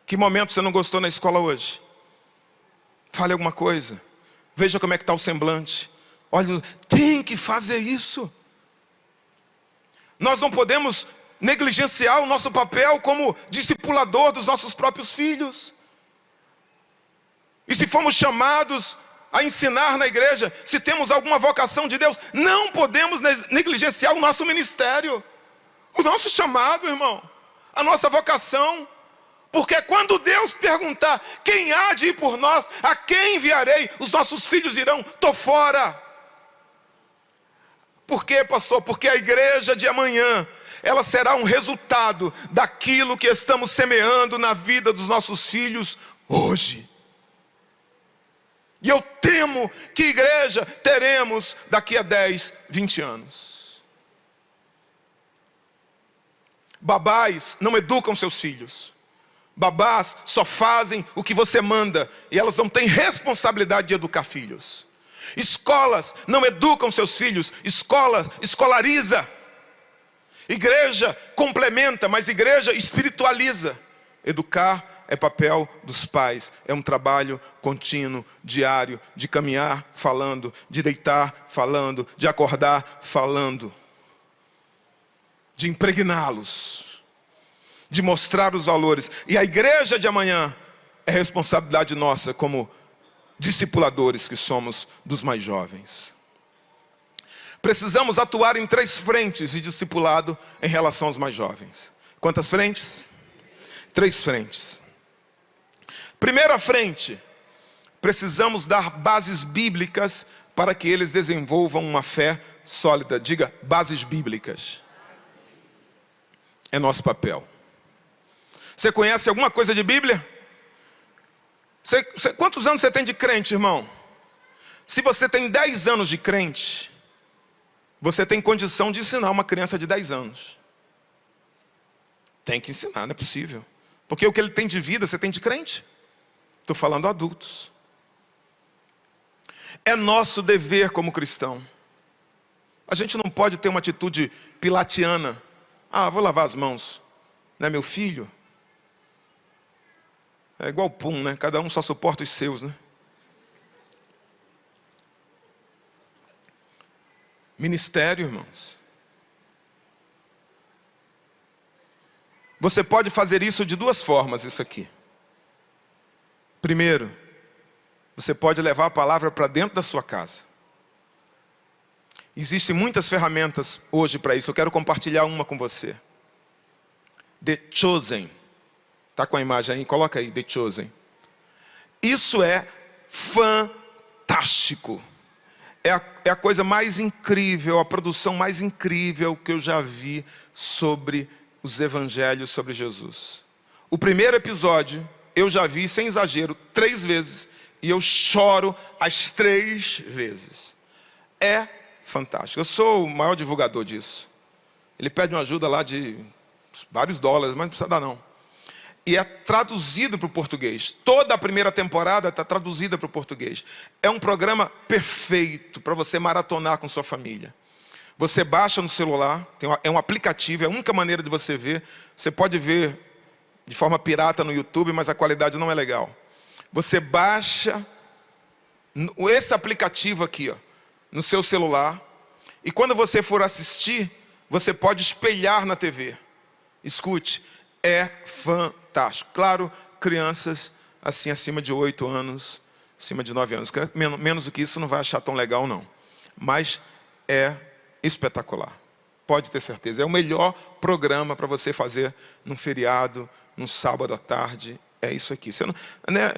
Speaker 1: Que momento você não gostou na escola hoje? Fale alguma coisa. Veja como é que está o semblante. Olha, tem que fazer isso. Nós não podemos negligenciar o nosso papel como discipulador dos nossos próprios filhos. E se fomos chamados a ensinar na igreja, se temos alguma vocação de Deus, não podemos negligenciar o nosso ministério. O nosso chamado, irmão. A nossa vocação. Porque quando Deus perguntar, quem há de ir por nós? A quem enviarei? Os nossos filhos dirão, tô fora. Por quê, pastor? Porque a igreja de amanhã, ela será um resultado daquilo que estamos semeando na vida dos nossos filhos hoje. E eu temo que igreja teremos daqui a 10, 20 anos. Babás não educam seus filhos. Babás só fazem o que você manda e elas não têm responsabilidade de educar filhos. Escolas não educam seus filhos, escola escolariza. Igreja complementa, mas igreja espiritualiza. Educar é papel dos pais, é um trabalho contínuo, diário, de caminhar falando, de deitar falando, de acordar falando, de impregná-los, de mostrar os valores. E a igreja de amanhã é responsabilidade nossa como discipuladores que somos dos mais jovens. Precisamos atuar em 3 frentes de discipulado em relação aos mais jovens. Quantas frentes? 3 frentes. Primeira frente, precisamos dar bases bíblicas para que eles desenvolvam uma fé sólida. Diga, bases bíblicas. É nosso papel. Você conhece alguma coisa de Bíblia? Quantos anos você tem de crente, irmão? Se você tem 10 anos de crente, você tem condição de ensinar uma criança de 10 anos. Tem que ensinar, não é possível. Porque o que ele tem de vida, você tem de crente. Estou falando adultos. É nosso dever como cristão. A gente não pode ter uma atitude pilatiana. Ah, vou lavar as mãos. Não é meu filho? É igual pum, né? Cada um só suporta os seus, né? Ministério, irmãos. Você pode fazer isso de 2 formas, isso aqui. Primeiro, você pode levar a palavra para dentro da sua casa. Existem muitas ferramentas hoje para isso. Eu quero compartilhar uma com você. The Chosen. Está com a imagem aí? Coloca aí, The Chosen. Isso é fantástico. é a coisa mais incrível, a produção mais incrível que eu já vi sobre os evangelhos, sobre Jesus. O primeiro episódio eu já vi, sem exagero, 3 vezes. E eu choro as 3 vezes. É fantástico. Eu sou o maior divulgador disso. Ele pede uma ajuda lá de vários dólares, mas não precisa dar não. E é traduzido para o português. Toda a primeira temporada está traduzida para o português. É um programa perfeito para você maratonar com sua família. Você baixa no celular, é um aplicativo, é a única maneira de você ver. Você pode ver de forma pirata no YouTube, mas a qualidade não é legal. Você baixa esse aplicativo aqui, ó, no seu celular. E quando você for assistir, você pode espelhar na TV. Escute, é fantástico. Claro, crianças assim acima de 8 anos, acima de 9 anos. Menos do que isso não vai achar tão legal não. Mas é espetacular. Pode ter certeza. É o melhor programa para você fazer num feriado, num sábado à tarde. É isso aqui. Você não, né?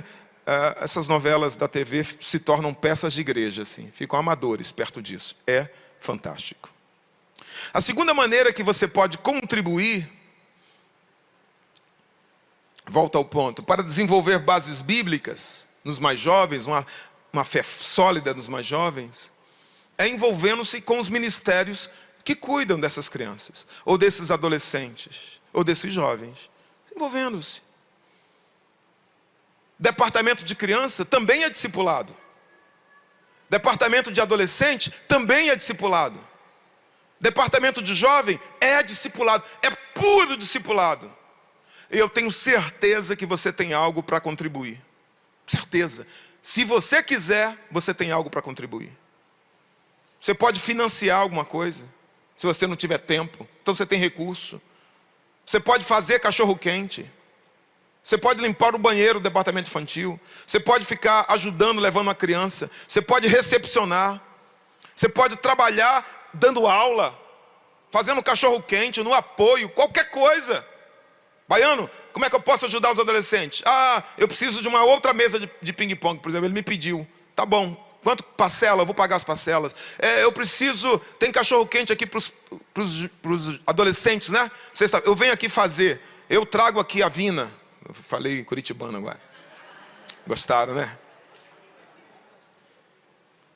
Speaker 1: Essas novelas da TV se tornam peças de igreja, assim. Ficam amadores perto disso. É fantástico. A segunda maneira que você pode contribuir, volta ao ponto, para desenvolver bases bíblicas nos mais jovens, uma fé sólida nos mais jovens, é envolvendo-se com os ministérios que cuidam dessas crianças, ou desses adolescentes, ou desses jovens. Envolvendo-se. Departamento de criança também é discipulado. Departamento de adolescente também é discipulado. Departamento de jovem é discipulado. É puro discipulado. E eu tenho certeza que você tem algo para contribuir. Certeza. Se você quiser, você tem algo para contribuir. Você pode financiar alguma coisa, se você não tiver tempo. Então você tem recurso. Você pode fazer cachorro-quente. Você pode limpar o banheiro do departamento infantil. Você pode ficar ajudando, levando uma criança. Você pode recepcionar. Você pode trabalhar dando aula, fazendo cachorro-quente, no apoio, qualquer coisa. Baiano, como é que eu posso ajudar os adolescentes? Eu preciso de uma outra mesa de ping-pong, por exemplo. Ele me pediu. Tá bom. Quanto parcela? Eu vou pagar as parcelas. Eu preciso... Tem cachorro-quente aqui para os adolescentes, né? Eu venho aqui fazer. Eu trago aqui a Vina. Eu falei curitibano agora. Gostaram, né?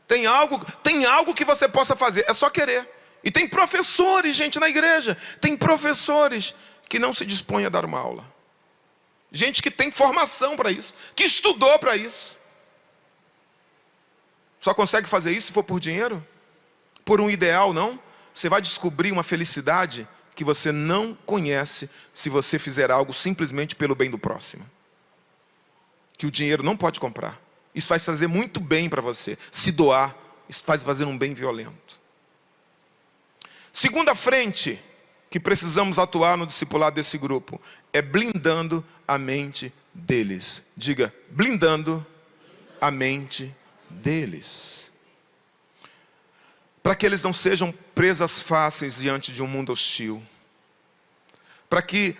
Speaker 1: Tem algo que você possa fazer. É só querer. E tem professores, gente, na igreja. Tem professores que não se dispõem a dar uma aula. Gente que tem formação para isso. Que estudou para isso. Só consegue fazer isso se for por dinheiro? Por um ideal, não? Você vai descobrir uma felicidade que você não conhece se você fizer algo simplesmente pelo bem do próximo. Que o dinheiro não pode comprar. Isso vai fazer muito bem para você. Se doar, isso faz fazer um bem violento. Segunda frente que precisamos atuar no discipulado desse grupo é blindando a mente deles. Diga, blindando a mente deles. Para que eles não sejam presas fáceis diante de um mundo hostil. Para que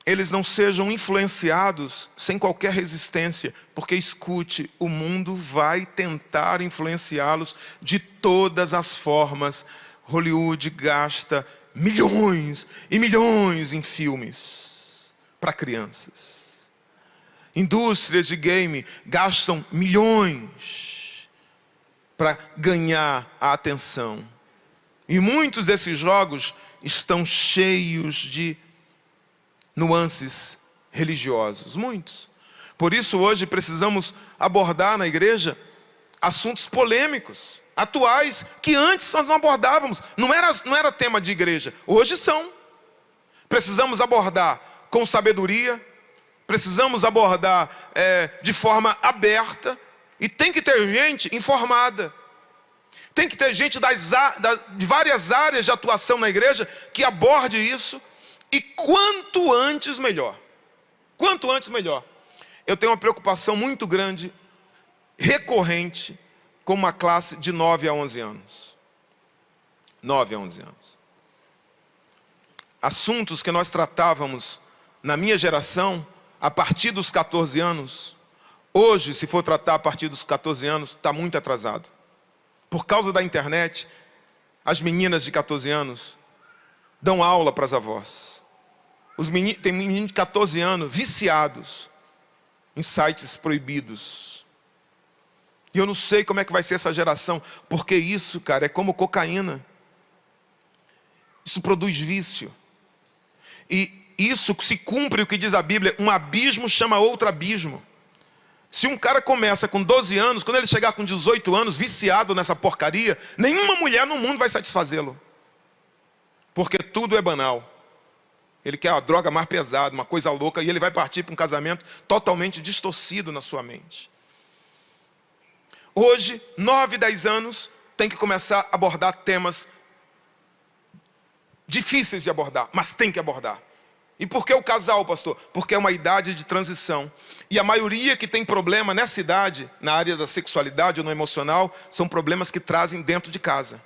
Speaker 1: eles não sejam influenciados sem qualquer resistência. Porque escute, o mundo vai tentar influenciá-los de todas as formas. Hollywood gasta milhões e milhões em filmes para crianças. Indústrias de game gastam milhões para ganhar a atenção. E muitos desses jogos estão cheios de nuances religiosos. Muitos. Por isso hoje precisamos abordar na igreja assuntos polêmicos, atuais, que antes nós não abordávamos. Não era tema de igreja. Hoje são. Precisamos abordar com sabedoria. Precisamos abordar de forma aberta. E tem que ter gente informada. Tem que ter gente de várias áreas de atuação na igreja que aborde isso. E quanto antes, melhor. Quanto antes, melhor. Eu tenho uma preocupação muito grande, recorrente, com uma classe de 9 a 11 anos. 9 a 11 anos. Assuntos que nós tratávamos na minha geração, a partir dos 14 anos... Hoje, se for tratar a partir dos 14 anos, está muito atrasado. Por causa da internet, as meninas de 14 anos dão aula para as avós. Tem meninos de 14 anos viciados em sites proibidos. E eu não sei como é que vai ser essa geração, porque isso, cara, é como cocaína. Isso produz vício. E isso se cumpre o que diz a Bíblia, um abismo chama outro abismo. Se um cara começa com 12 anos, quando ele chegar com 18 anos, viciado nessa porcaria, nenhuma mulher no mundo vai satisfazê-lo. Porque tudo é banal. Ele quer a droga mais pesada, uma coisa louca, e ele vai partir para um casamento totalmente distorcido na sua mente. Hoje, 9, 10 anos, tem que começar a abordar temas difíceis de abordar, mas tem que abordar. E por que o casal, pastor? Porque é uma idade de transição. E a maioria que tem problema nessa idade, na área da sexualidade ou no emocional, são problemas que trazem dentro de casa.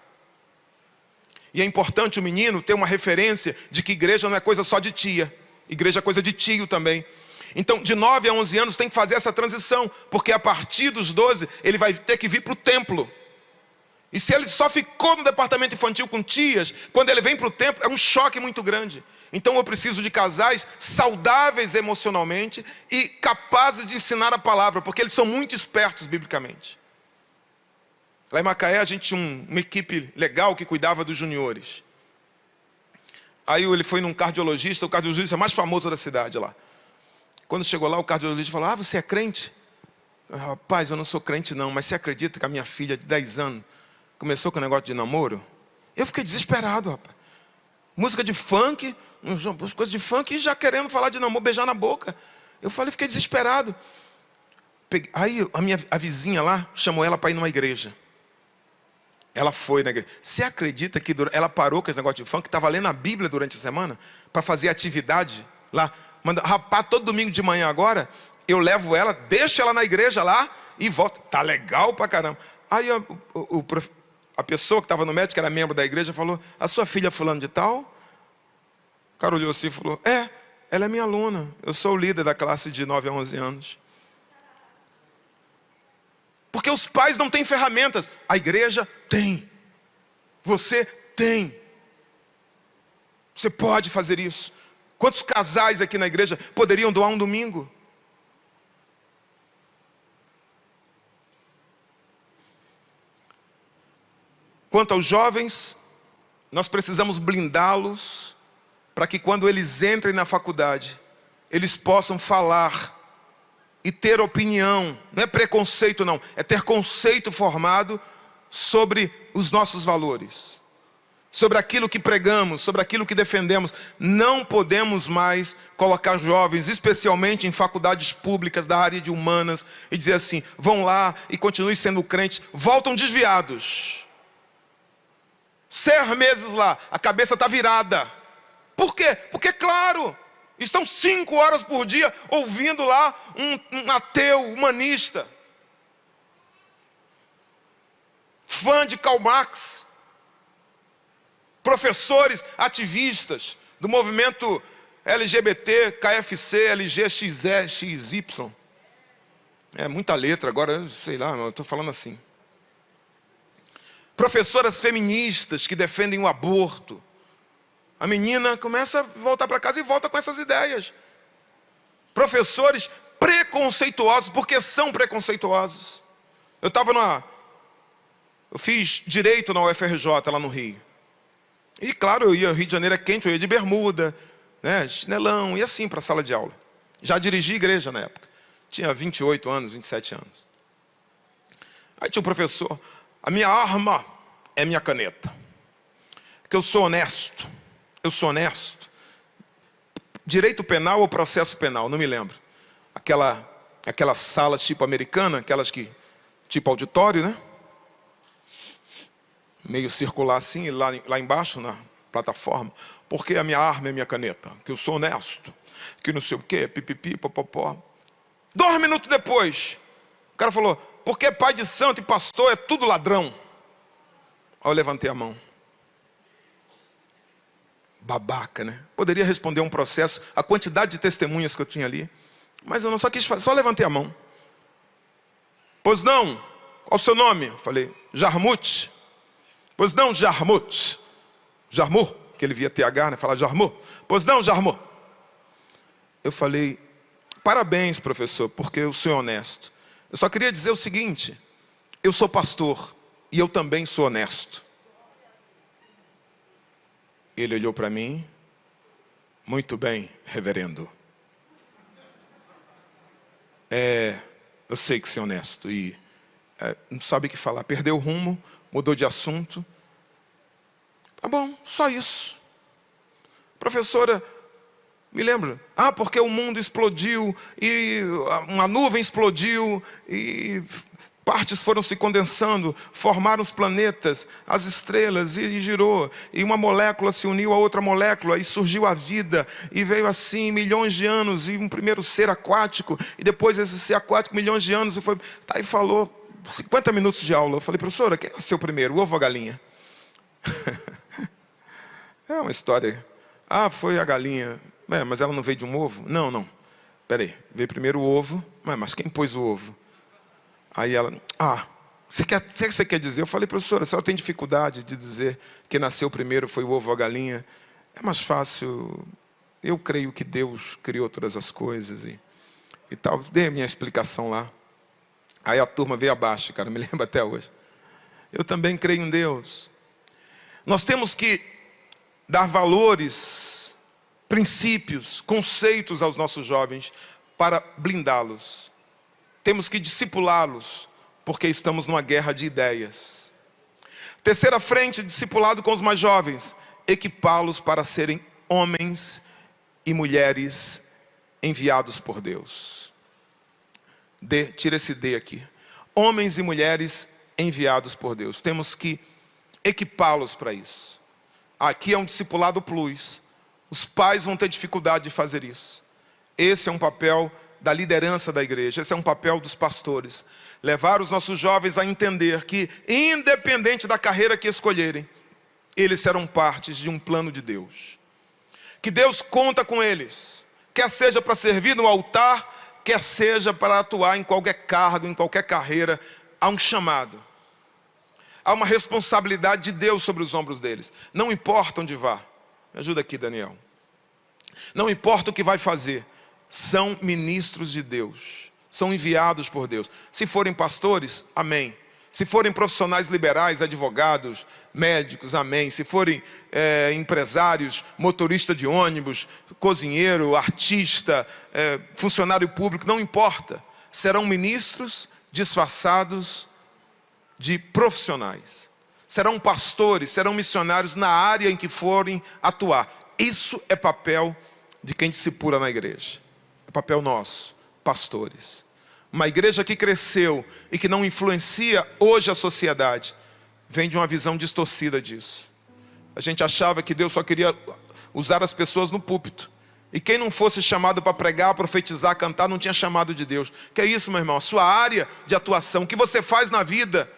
Speaker 1: E é importante o menino ter uma referência de que igreja não é coisa só de tia. Igreja é coisa de tio também. Então, de 9 a 11 anos tem que fazer essa transição, porque a partir dos 12, ele vai ter que vir para o templo. E se ele só ficou no departamento infantil com tias, quando ele vem para o templo, é um choque muito grande. Então eu preciso de casais saudáveis emocionalmente e capazes de ensinar a palavra, porque eles são muito espertos biblicamente. Lá em Macaé a gente tinha uma equipe legal que cuidava dos juniores. Aí ele foi num cardiologista, o cardiologista mais famoso da cidade lá. Quando chegou lá, o cardiologista falou: você é crente? Rapaz, eu não sou crente não, mas você acredita que a minha filha de 10 anos começou com o negócio de namoro? Eu fiquei desesperado, rapaz. Música de funk, as coisas de funk, e já querendo falar de namoro, beijar na boca. Eu fiquei desesperado. Aí a vizinha lá chamou ela para ir numa igreja. Ela foi na igreja. Você acredita que ela parou com esse negócio de funk, estava lendo a Bíblia durante a semana, para fazer atividade lá? Manda, rapaz, todo domingo de manhã agora, eu levo ela, deixo ela na igreja lá e volto. Tá legal pra caramba. Aí a pessoa que estava no médico, que era membro da igreja, falou: a sua filha é fulano de tal? O cara olhou assim e falou: ela é minha aluna. Eu sou o líder da classe de 9 a 11 anos. Porque os pais não têm ferramentas. A igreja tem. Você tem. Você pode fazer isso. Quantos casais aqui na igreja poderiam doar um domingo? Quanto aos jovens, nós precisamos blindá-los para que quando eles entrem na faculdade, eles possam falar e ter opinião. Não é preconceito não, é ter conceito formado sobre os nossos valores, sobre aquilo que pregamos, sobre aquilo que defendemos. Não podemos mais colocar jovens, especialmente em faculdades públicas da área de humanas, e dizer assim: vão lá e continuem sendo crentes, voltam desviados. 6 meses lá, a cabeça está virada. Por quê? Porque, claro, estão 5 horas por dia ouvindo lá um ateu humanista, fã de Karl Marx, professores ativistas do movimento LGBT, KFC, LGXE, XY. É muita letra agora, sei lá, eu estou falando assim. Professoras feministas que defendem o aborto. A menina começa a voltar para casa e volta com essas ideias. Professores preconceituosos, porque são preconceituosos. Eu fiz direito na UFRJ, lá no Rio. E claro, eu ia, Rio de Janeiro é quente, eu ia de bermuda, né, chinelão, e assim para a sala de aula. Já dirigi igreja na época. Tinha 28 anos, 27 anos. Aí tinha um professor: a minha arma é minha caneta. Porque eu sou honesto. Eu sou honesto. Direito penal ou processo penal, não me lembro. Aquela sala tipo americana, aquelas que, tipo auditório, né? Meio circular assim, e lá embaixo, na plataforma. Porque a minha arma é minha caneta. Que eu sou honesto. Que não sei o quê, pipipi, popopó. 2 minutos depois, o cara falou: porque pai de santo e pastor é tudo ladrão. Aí eu levantei a mão. Babaca, né? Poderia responder um processo, a quantidade de testemunhas que eu tinha ali. Mas eu não só quis fazer, só levantei a mão. Pois não? Qual o seu nome? Eu falei: Jarmut. Pois não, Jarmut. Jarmur, que ele via TH, né? Falar Jarmur. Pois não, Jarmur. Eu falei, parabéns, professor, porque o senhor é honesto. Eu só queria dizer o seguinte, eu sou pastor e eu também sou honesto. Ele olhou para mim, muito bem, reverendo. Eu sei que você é honesto e não sabe o que falar. Perdeu o rumo, mudou de assunto. Tá bom, só isso. Professora, me lembra? Porque o mundo explodiu e uma nuvem explodiu e partes foram se condensando, formaram os planetas, as estrelas e girou. E uma molécula se uniu a outra molécula e surgiu a vida. E veio assim milhões de anos e um primeiro ser aquático. E depois esse ser aquático, milhões de anos. E falou 50 minutos de aula. Eu falei, professora, quem nasceu primeiro, o ovo ou a galinha? É uma história. Foi a galinha. Mas ela não veio de um ovo? Não. Peraí, veio primeiro o ovo. Mas quem pôs o ovo? Aí ela, o que você quer dizer? Eu falei, professora, a senhora tem dificuldade de dizer que nasceu primeiro foi o ovo ou a galinha? É mais fácil, eu creio que Deus criou todas as coisas e tal. Dei a minha explicação lá. Aí a turma veio abaixo, cara, me lembro até hoje. Eu também creio em Deus. Nós temos que dar valores, princípios, conceitos aos nossos jovens para blindá-los. Temos que discipulá-los, porque estamos numa guerra de ideias. Terceira frente, discipulado com os mais jovens. Equipá-los para serem homens e mulheres enviados por Deus. Tira esse D aqui. Homens e mulheres enviados por Deus. Temos que equipá-los para isso. Aqui é um discipulado plus. Os pais vão ter dificuldade de fazer isso. Esse é um papel da liderança da igreja, esse é um papel dos pastores. Levar os nossos jovens a entender que, independente da carreira que escolherem, eles serão partes de um plano de Deus. Que Deus conta com eles, quer seja para servir no altar, quer seja para atuar em qualquer cargo, em qualquer carreira. Há um chamado, há uma responsabilidade de Deus sobre os ombros deles. Não importa onde vá. Me ajuda aqui, Daniel. Não importa o que vai fazer. São ministros de Deus, são enviados por Deus. Se forem pastores, amém. Se forem profissionais liberais, advogados, médicos, amém. Se forem empresários, motorista de ônibus, cozinheiro, artista, funcionário público, não importa. Serão ministros disfarçados de profissionais. Serão pastores, serão missionários na área em que forem atuar. Isso é papel de quem discipula na igreja. É papel nosso, pastores. Uma igreja que cresceu e que não influencia hoje a sociedade, vem de uma visão distorcida disso. A gente achava que Deus só queria usar as pessoas no púlpito. E quem não fosse chamado para pregar, profetizar, cantar, não tinha chamado de Deus. Que é isso, meu irmão? A sua área de atuação, o que você faz na vida,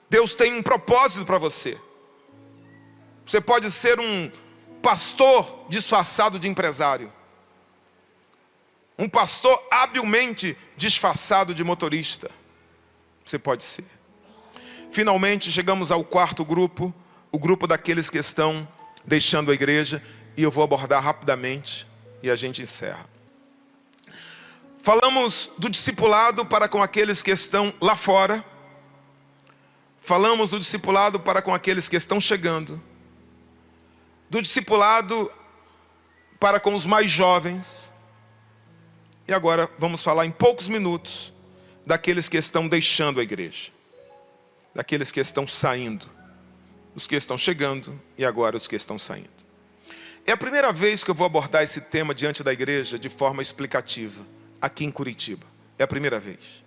Speaker 1: Deus tem um propósito para você. Você pode ser um pastor disfarçado de empresário. Um pastor habilmente disfarçado de motorista. Você pode ser. Finalmente chegamos ao quarto grupo. O grupo daqueles que estão deixando a igreja. E eu vou abordar rapidamente. E a gente encerra. Falamos do discipulado para com aqueles que estão lá fora. Falamos do discipulado para com aqueles que estão chegando. Do discipulado para com os mais jovens. E agora vamos falar em poucos minutos daqueles que estão deixando a igreja. Daqueles que estão saindo. Os que estão chegando e agora os que estão saindo. É a primeira vez que eu vou abordar esse tema diante da igreja de forma explicativa, aqui em Curitiba. É a primeira vez.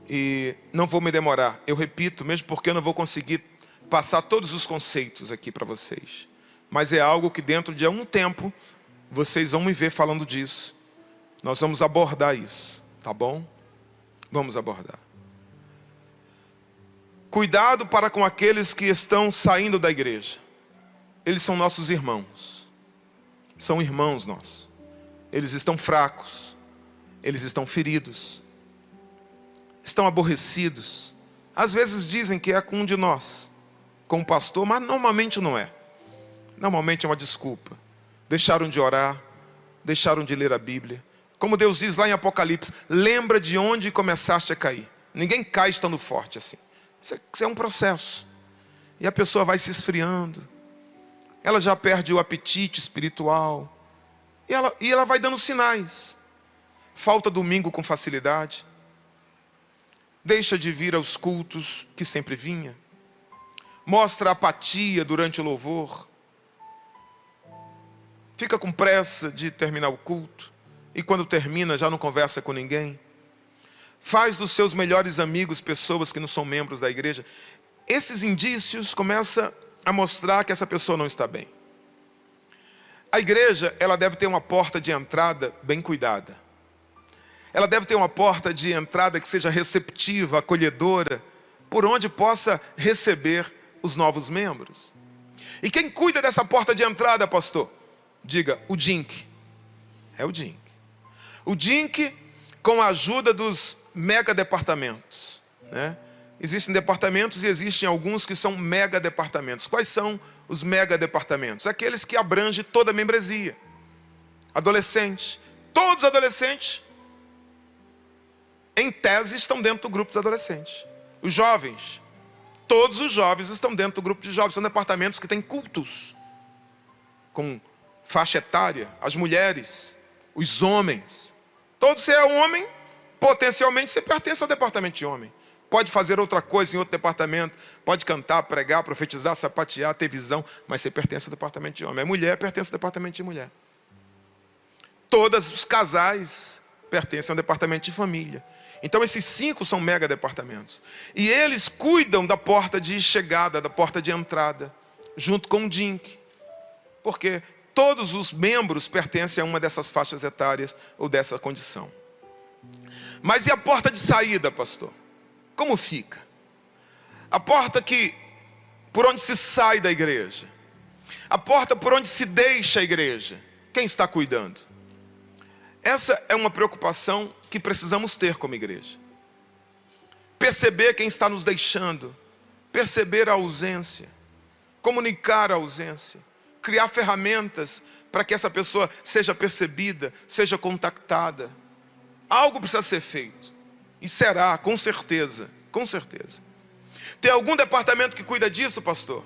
Speaker 1: E não vou me demorar. Eu repito, mesmo porque eu não vou conseguir passar todos os conceitos aqui para vocês. Mas é algo que dentro de um tempo vocês vão me ver falando disso. Nós vamos abordar isso, tá bom? Vamos abordar. Cuidado para com aqueles que estão saindo da igreja. Eles são nossos irmãos. São irmãos nossos. Eles estão fracos. Eles estão feridos. Estão aborrecidos. Às vezes dizem que é com um de nós, com o pastor, mas normalmente não é. Normalmente é uma desculpa. Deixaram de orar, deixaram de ler a Bíblia. Como Deus diz lá em Apocalipse, lembra de onde começaste a cair. Ninguém cai estando forte assim. Isso é um processo. E a pessoa vai se esfriando. Ela já perde o apetite espiritual. E ela vai dando sinais. Falta domingo com facilidade. Deixa de vir aos cultos que sempre vinha. Mostra apatia durante o louvor. Fica com pressa de terminar o culto. E quando termina já não conversa com ninguém. Faz dos seus melhores amigos pessoas que não são membros da igreja. Esses indícios começam a mostrar que essa pessoa não está bem. A igreja, ela deve ter uma porta de entrada bem cuidada. Ela deve ter uma porta de entrada que seja receptiva, acolhedora, por onde possa receber os novos membros. E quem cuida dessa porta de entrada, pastor? Diga, o DINC. É o DINC. O DINC, com a ajuda dos mega departamentos, né? Existem departamentos e existem alguns que são mega departamentos. Quais são os mega departamentos? Aqueles que abrangem toda a membresia. Adolescentes. Todos os adolescentes, em tese, estão dentro do grupo dos adolescentes. Os jovens. Todos os jovens estão dentro do grupo de jovens. São departamentos que têm cultos. Com faixa etária. As mulheres. Os homens. Todo você é um homem, potencialmente você pertence ao departamento de homem. Pode fazer outra coisa em outro departamento. Pode cantar, pregar, profetizar, sapatear, ter visão. Mas você pertence ao departamento de homem. A mulher pertence ao departamento de mulher. Todos os casais pertencem ao departamento de família. Então esses 5 são mega departamentos. E eles cuidam da porta de chegada, da porta de entrada. Junto com o DINC. Porque todos os membros pertencem a uma dessas faixas etárias ou dessa condição. Mas e a porta de saída, pastor? Como fica? A porta por onde se sai da igreja. A porta por onde se deixa a igreja. Quem está cuidando? Essa é uma preocupação que precisamos ter como igreja. Perceber quem está nos deixando. Perceber a ausência. Comunicar a ausência. Criar ferramentas para que essa pessoa seja percebida, seja contactada. Algo precisa ser feito. E será, com certeza, com certeza. Tem algum departamento que cuida disso, pastor?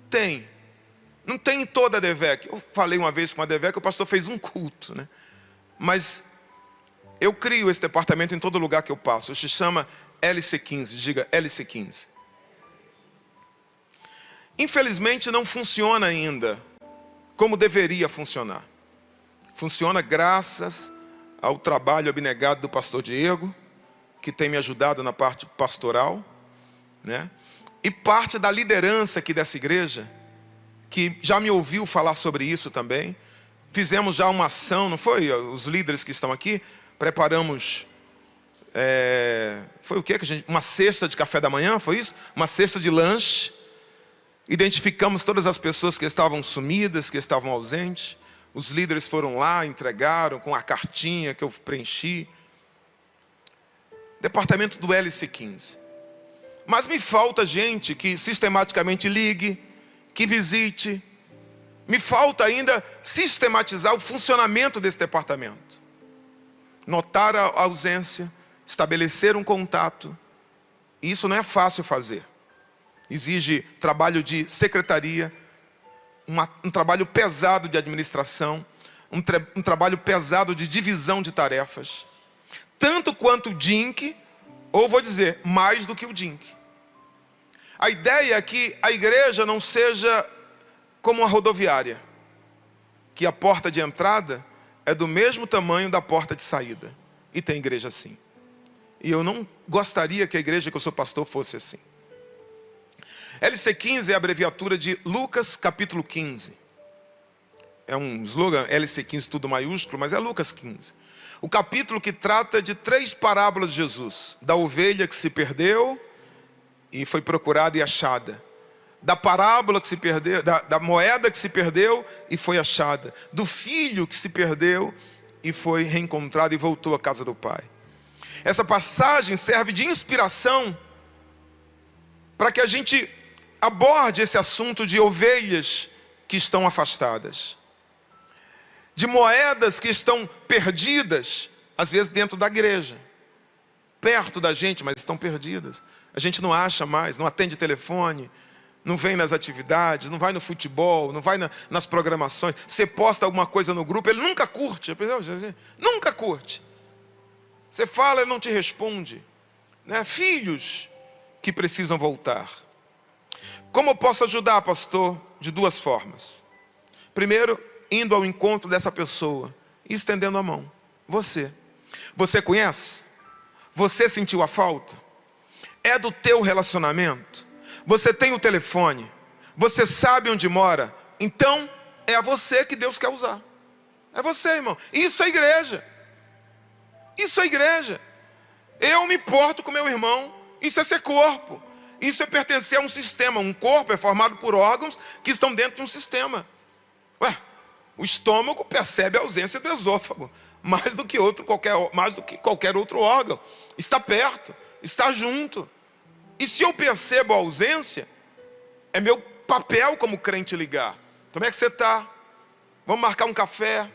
Speaker 1: Tem. Não tem em toda a DEVEC. Eu falei uma vez com a DEVEC, o pastor fez um culto, né? Mas eu crio esse departamento em todo lugar que eu passo. Isso se chama LC15, diga LC15. Infelizmente não funciona ainda como deveria funcionar. Funciona graças ao trabalho abnegado do pastor Diego, que tem me ajudado na parte pastoral, né? E parte da liderança aqui dessa igreja, que já me ouviu falar sobre isso também. Fizemos já uma ação, não foi? Os líderes que estão aqui, preparamos, foi o quê? Uma cesta de café da manhã, foi isso? Uma cesta de lanche. Identificamos todas as pessoas que estavam sumidas, que estavam ausentes. Os líderes foram lá, entregaram com a cartinha que eu preenchi. Departamento do LC15. Mas me falta gente que sistematicamente ligue, que visite. Me falta ainda sistematizar o funcionamento desse departamento. Notar a ausência, estabelecer um contato. Isso não é fácil fazer. Exige trabalho de secretaria, um trabalho pesado de administração, um trabalho pesado de divisão de tarefas. Tanto quanto o DINC, ou vou dizer, mais do que o DINC. A ideia é que a igreja não seja como uma rodoviária, que a porta de entrada é do mesmo tamanho da porta de saída. E tem igreja assim. E eu não gostaria que a igreja que eu sou pastor fosse assim. LC15 é a abreviatura de Lucas capítulo 15. É um slogan, LC15 tudo maiúsculo, mas é Lucas 15. O capítulo que trata de 3 parábolas de Jesus. Da ovelha que se perdeu e foi procurada e achada. Da parábola que se perdeu, da moeda que se perdeu e foi achada. Do filho que se perdeu e foi reencontrado e voltou à casa do pai. Essa passagem serve de inspiração para que a gente aborde esse assunto de ovelhas que estão afastadas, de moedas que estão perdidas, às vezes dentro da igreja, perto da gente, mas estão perdidas. A gente não acha mais, não atende telefone, não vem nas atividades, não vai no futebol, não vai nas programações. Você posta alguma coisa no grupo, ele nunca curte. Nunca curte. Você fala, ele não te responde. Né? Filhos que precisam voltar. Como eu posso ajudar, pastor? De duas formas. Primeiro, indo ao encontro dessa pessoa e estendendo a mão. Você conhece? Você sentiu a falta? É do teu relacionamento? Você tem o telefone? Você sabe onde mora? Então, é a você que Deus quer usar. É você, irmão. Isso é igreja. Isso é igreja. Eu me importo com meu irmão. Isso é ser corpo. Isso é pertencer a um sistema. Um corpo é formado por órgãos que estão dentro de um sistema. O estômago percebe a ausência do esôfago. Mais do que qualquer outro órgão. Está perto, está junto. E se eu percebo a ausência, é meu papel como crente ligar. Como é que você está? Vamos marcar um café?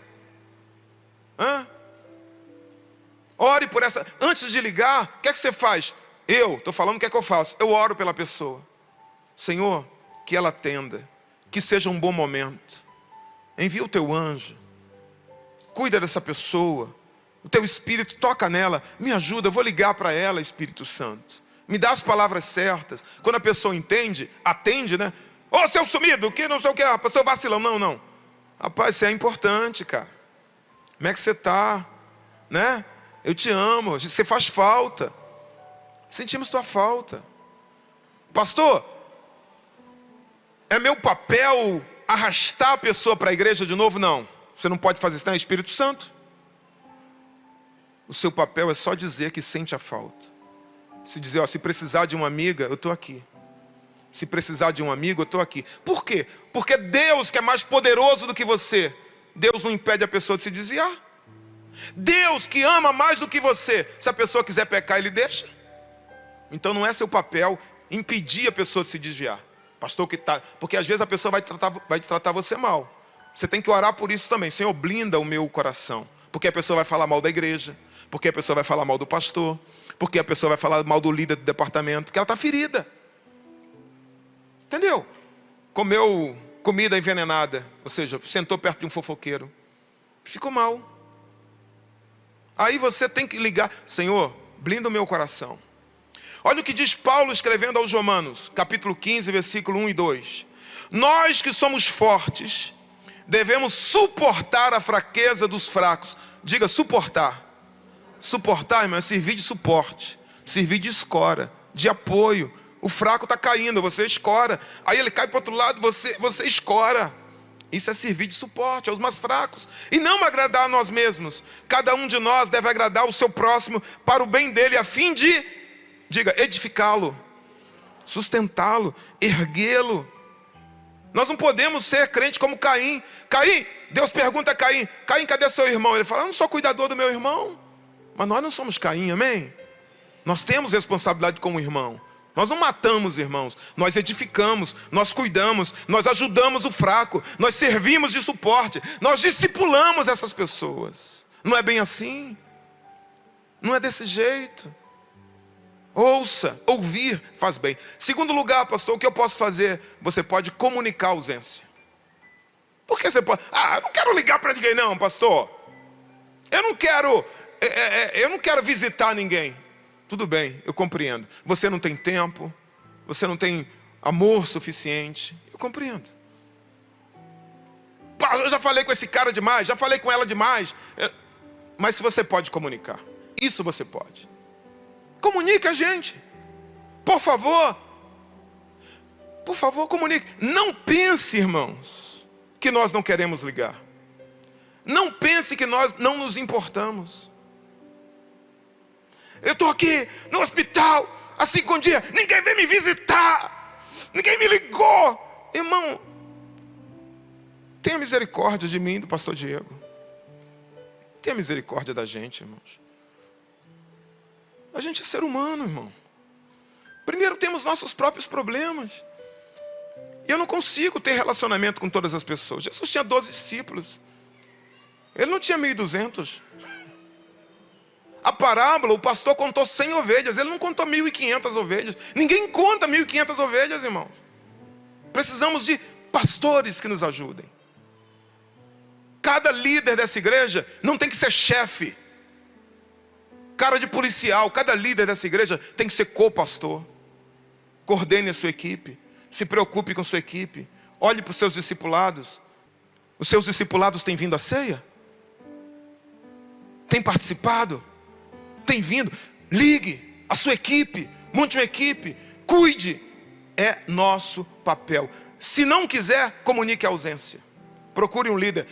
Speaker 1: Ore por essa. Antes de ligar, o que é que você faz? Estou falando o que é que eu faço. Eu oro pela pessoa. Senhor, que ela atenda. Que seja um bom momento. Envia o teu anjo. Cuida dessa pessoa. O teu Espírito toca nela. Me ajuda, eu vou ligar para ela, Espírito Santo. Me dá as palavras certas. Quando a pessoa entende, atende, né? Ô, seu sumido, que não sei o que. A pessoa vacilão. Não. Rapaz, isso é importante, cara. Como é que você está? Né? Eu te amo, você faz falta. Sentimos tua falta. Pastor, é meu papel arrastar a pessoa para a igreja de novo? Não. Você não pode fazer isso, não é Espírito Santo. O seu papel é só dizer que sente a falta. Se dizer, se precisar de uma amiga, eu estou aqui. Se precisar de um amigo, eu estou aqui. Por quê? Porque Deus, que é mais poderoso do que você, Deus não impede a pessoa de se desviar. Deus, que ama mais do que você, se a pessoa quiser pecar, Ele deixa. Então não é seu papel impedir a pessoa de se desviar. Pastor, porque às vezes a pessoa vai tratar você mal. Você tem que orar por isso também. Senhor, blinda o meu coração. Porque a pessoa vai falar mal da igreja. Porque a pessoa vai falar mal do pastor. Porque a pessoa vai falar mal do líder do departamento. Porque ela está ferida. Entendeu? Comeu comida envenenada. Ou seja, sentou perto de um fofoqueiro. Ficou mal. Aí você tem que ligar. Senhor, blinda o meu coração. Olha o que diz Paulo escrevendo aos Romanos. Capítulo 15, versículo 1 e 2. Nós que somos fortes, devemos suportar a fraqueza dos fracos. Diga, suportar. Suportar, irmão, é servir de suporte. Servir de escora, de apoio. O fraco está caindo, você escora. Aí ele cai para o outro lado, você escora. Isso é servir de suporte aos mais fracos. E não agradar a nós mesmos. Cada um de nós deve agradar o seu próximo para o bem dele, a fim de, diga, edificá-lo, sustentá-lo, erguê-lo. Nós não podemos ser crente como Caim. Caim, Deus pergunta a Caim, Caim, cadê seu irmão? Ele fala, eu não sou cuidador do meu irmão. Mas nós não somos Caim, amém? Nós temos responsabilidade como irmão. Nós não matamos irmãos, nós edificamos, nós cuidamos, nós ajudamos o fraco, nós servimos de suporte, nós discipulamos essas pessoas. Não é bem assim? Não é desse jeito? Ouça, ouvir faz bem. Segundo lugar, pastor, o que eu posso fazer? Você pode comunicar a ausência. Por que você pode? Eu não quero ligar para ninguém não, pastor. Eu não quero visitar ninguém. Tudo bem, eu compreendo. Você não tem tempo, você não tem amor suficiente. Eu compreendo. Eu já falei com esse cara demais, já falei com ela demais. Mas se você pode comunicar, isso você pode. Comunique a gente. Por favor, comunique. Não pense, irmãos, que nós não queremos ligar. Não pense que nós não nos importamos. Eu estou aqui no hospital há 5 dias, ninguém veio me visitar, ninguém me ligou. Irmão, tenha misericórdia de mim e do pastor Diego. Tenha misericórdia da gente, irmãos. A gente é ser humano, irmão. Primeiro temos nossos próprios problemas. Eu não consigo ter relacionamento com todas as pessoas. Jesus tinha 12 discípulos. Ele não tinha 1.200. A parábola, o pastor contou 100 ovelhas. Ele não contou 1.500 ovelhas. Ninguém conta 1.500 ovelhas, irmãos. Precisamos de pastores que nos ajudem. Cada líder dessa igreja não tem que ser chefe, cara de policial. Cada líder dessa igreja tem que ser co-pastor. Coordene a sua equipe. Se preocupe com sua equipe. Olhe para os seus discipulados. Os seus discipulados têm vindo à ceia? Tem participado? Tem vindo? Ligue a sua equipe. Monte uma equipe. Cuide. É nosso papel. Se não quiser, comunique a ausência. Procure um líder.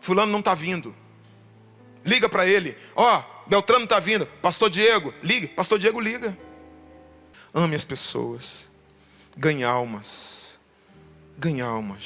Speaker 1: Fulano não está vindo. Liga para ele. Beltrano está vindo. Pastor Diego, ligue. Pastor Diego, liga. Ame as pessoas. Ganhe almas. Ganhe almas.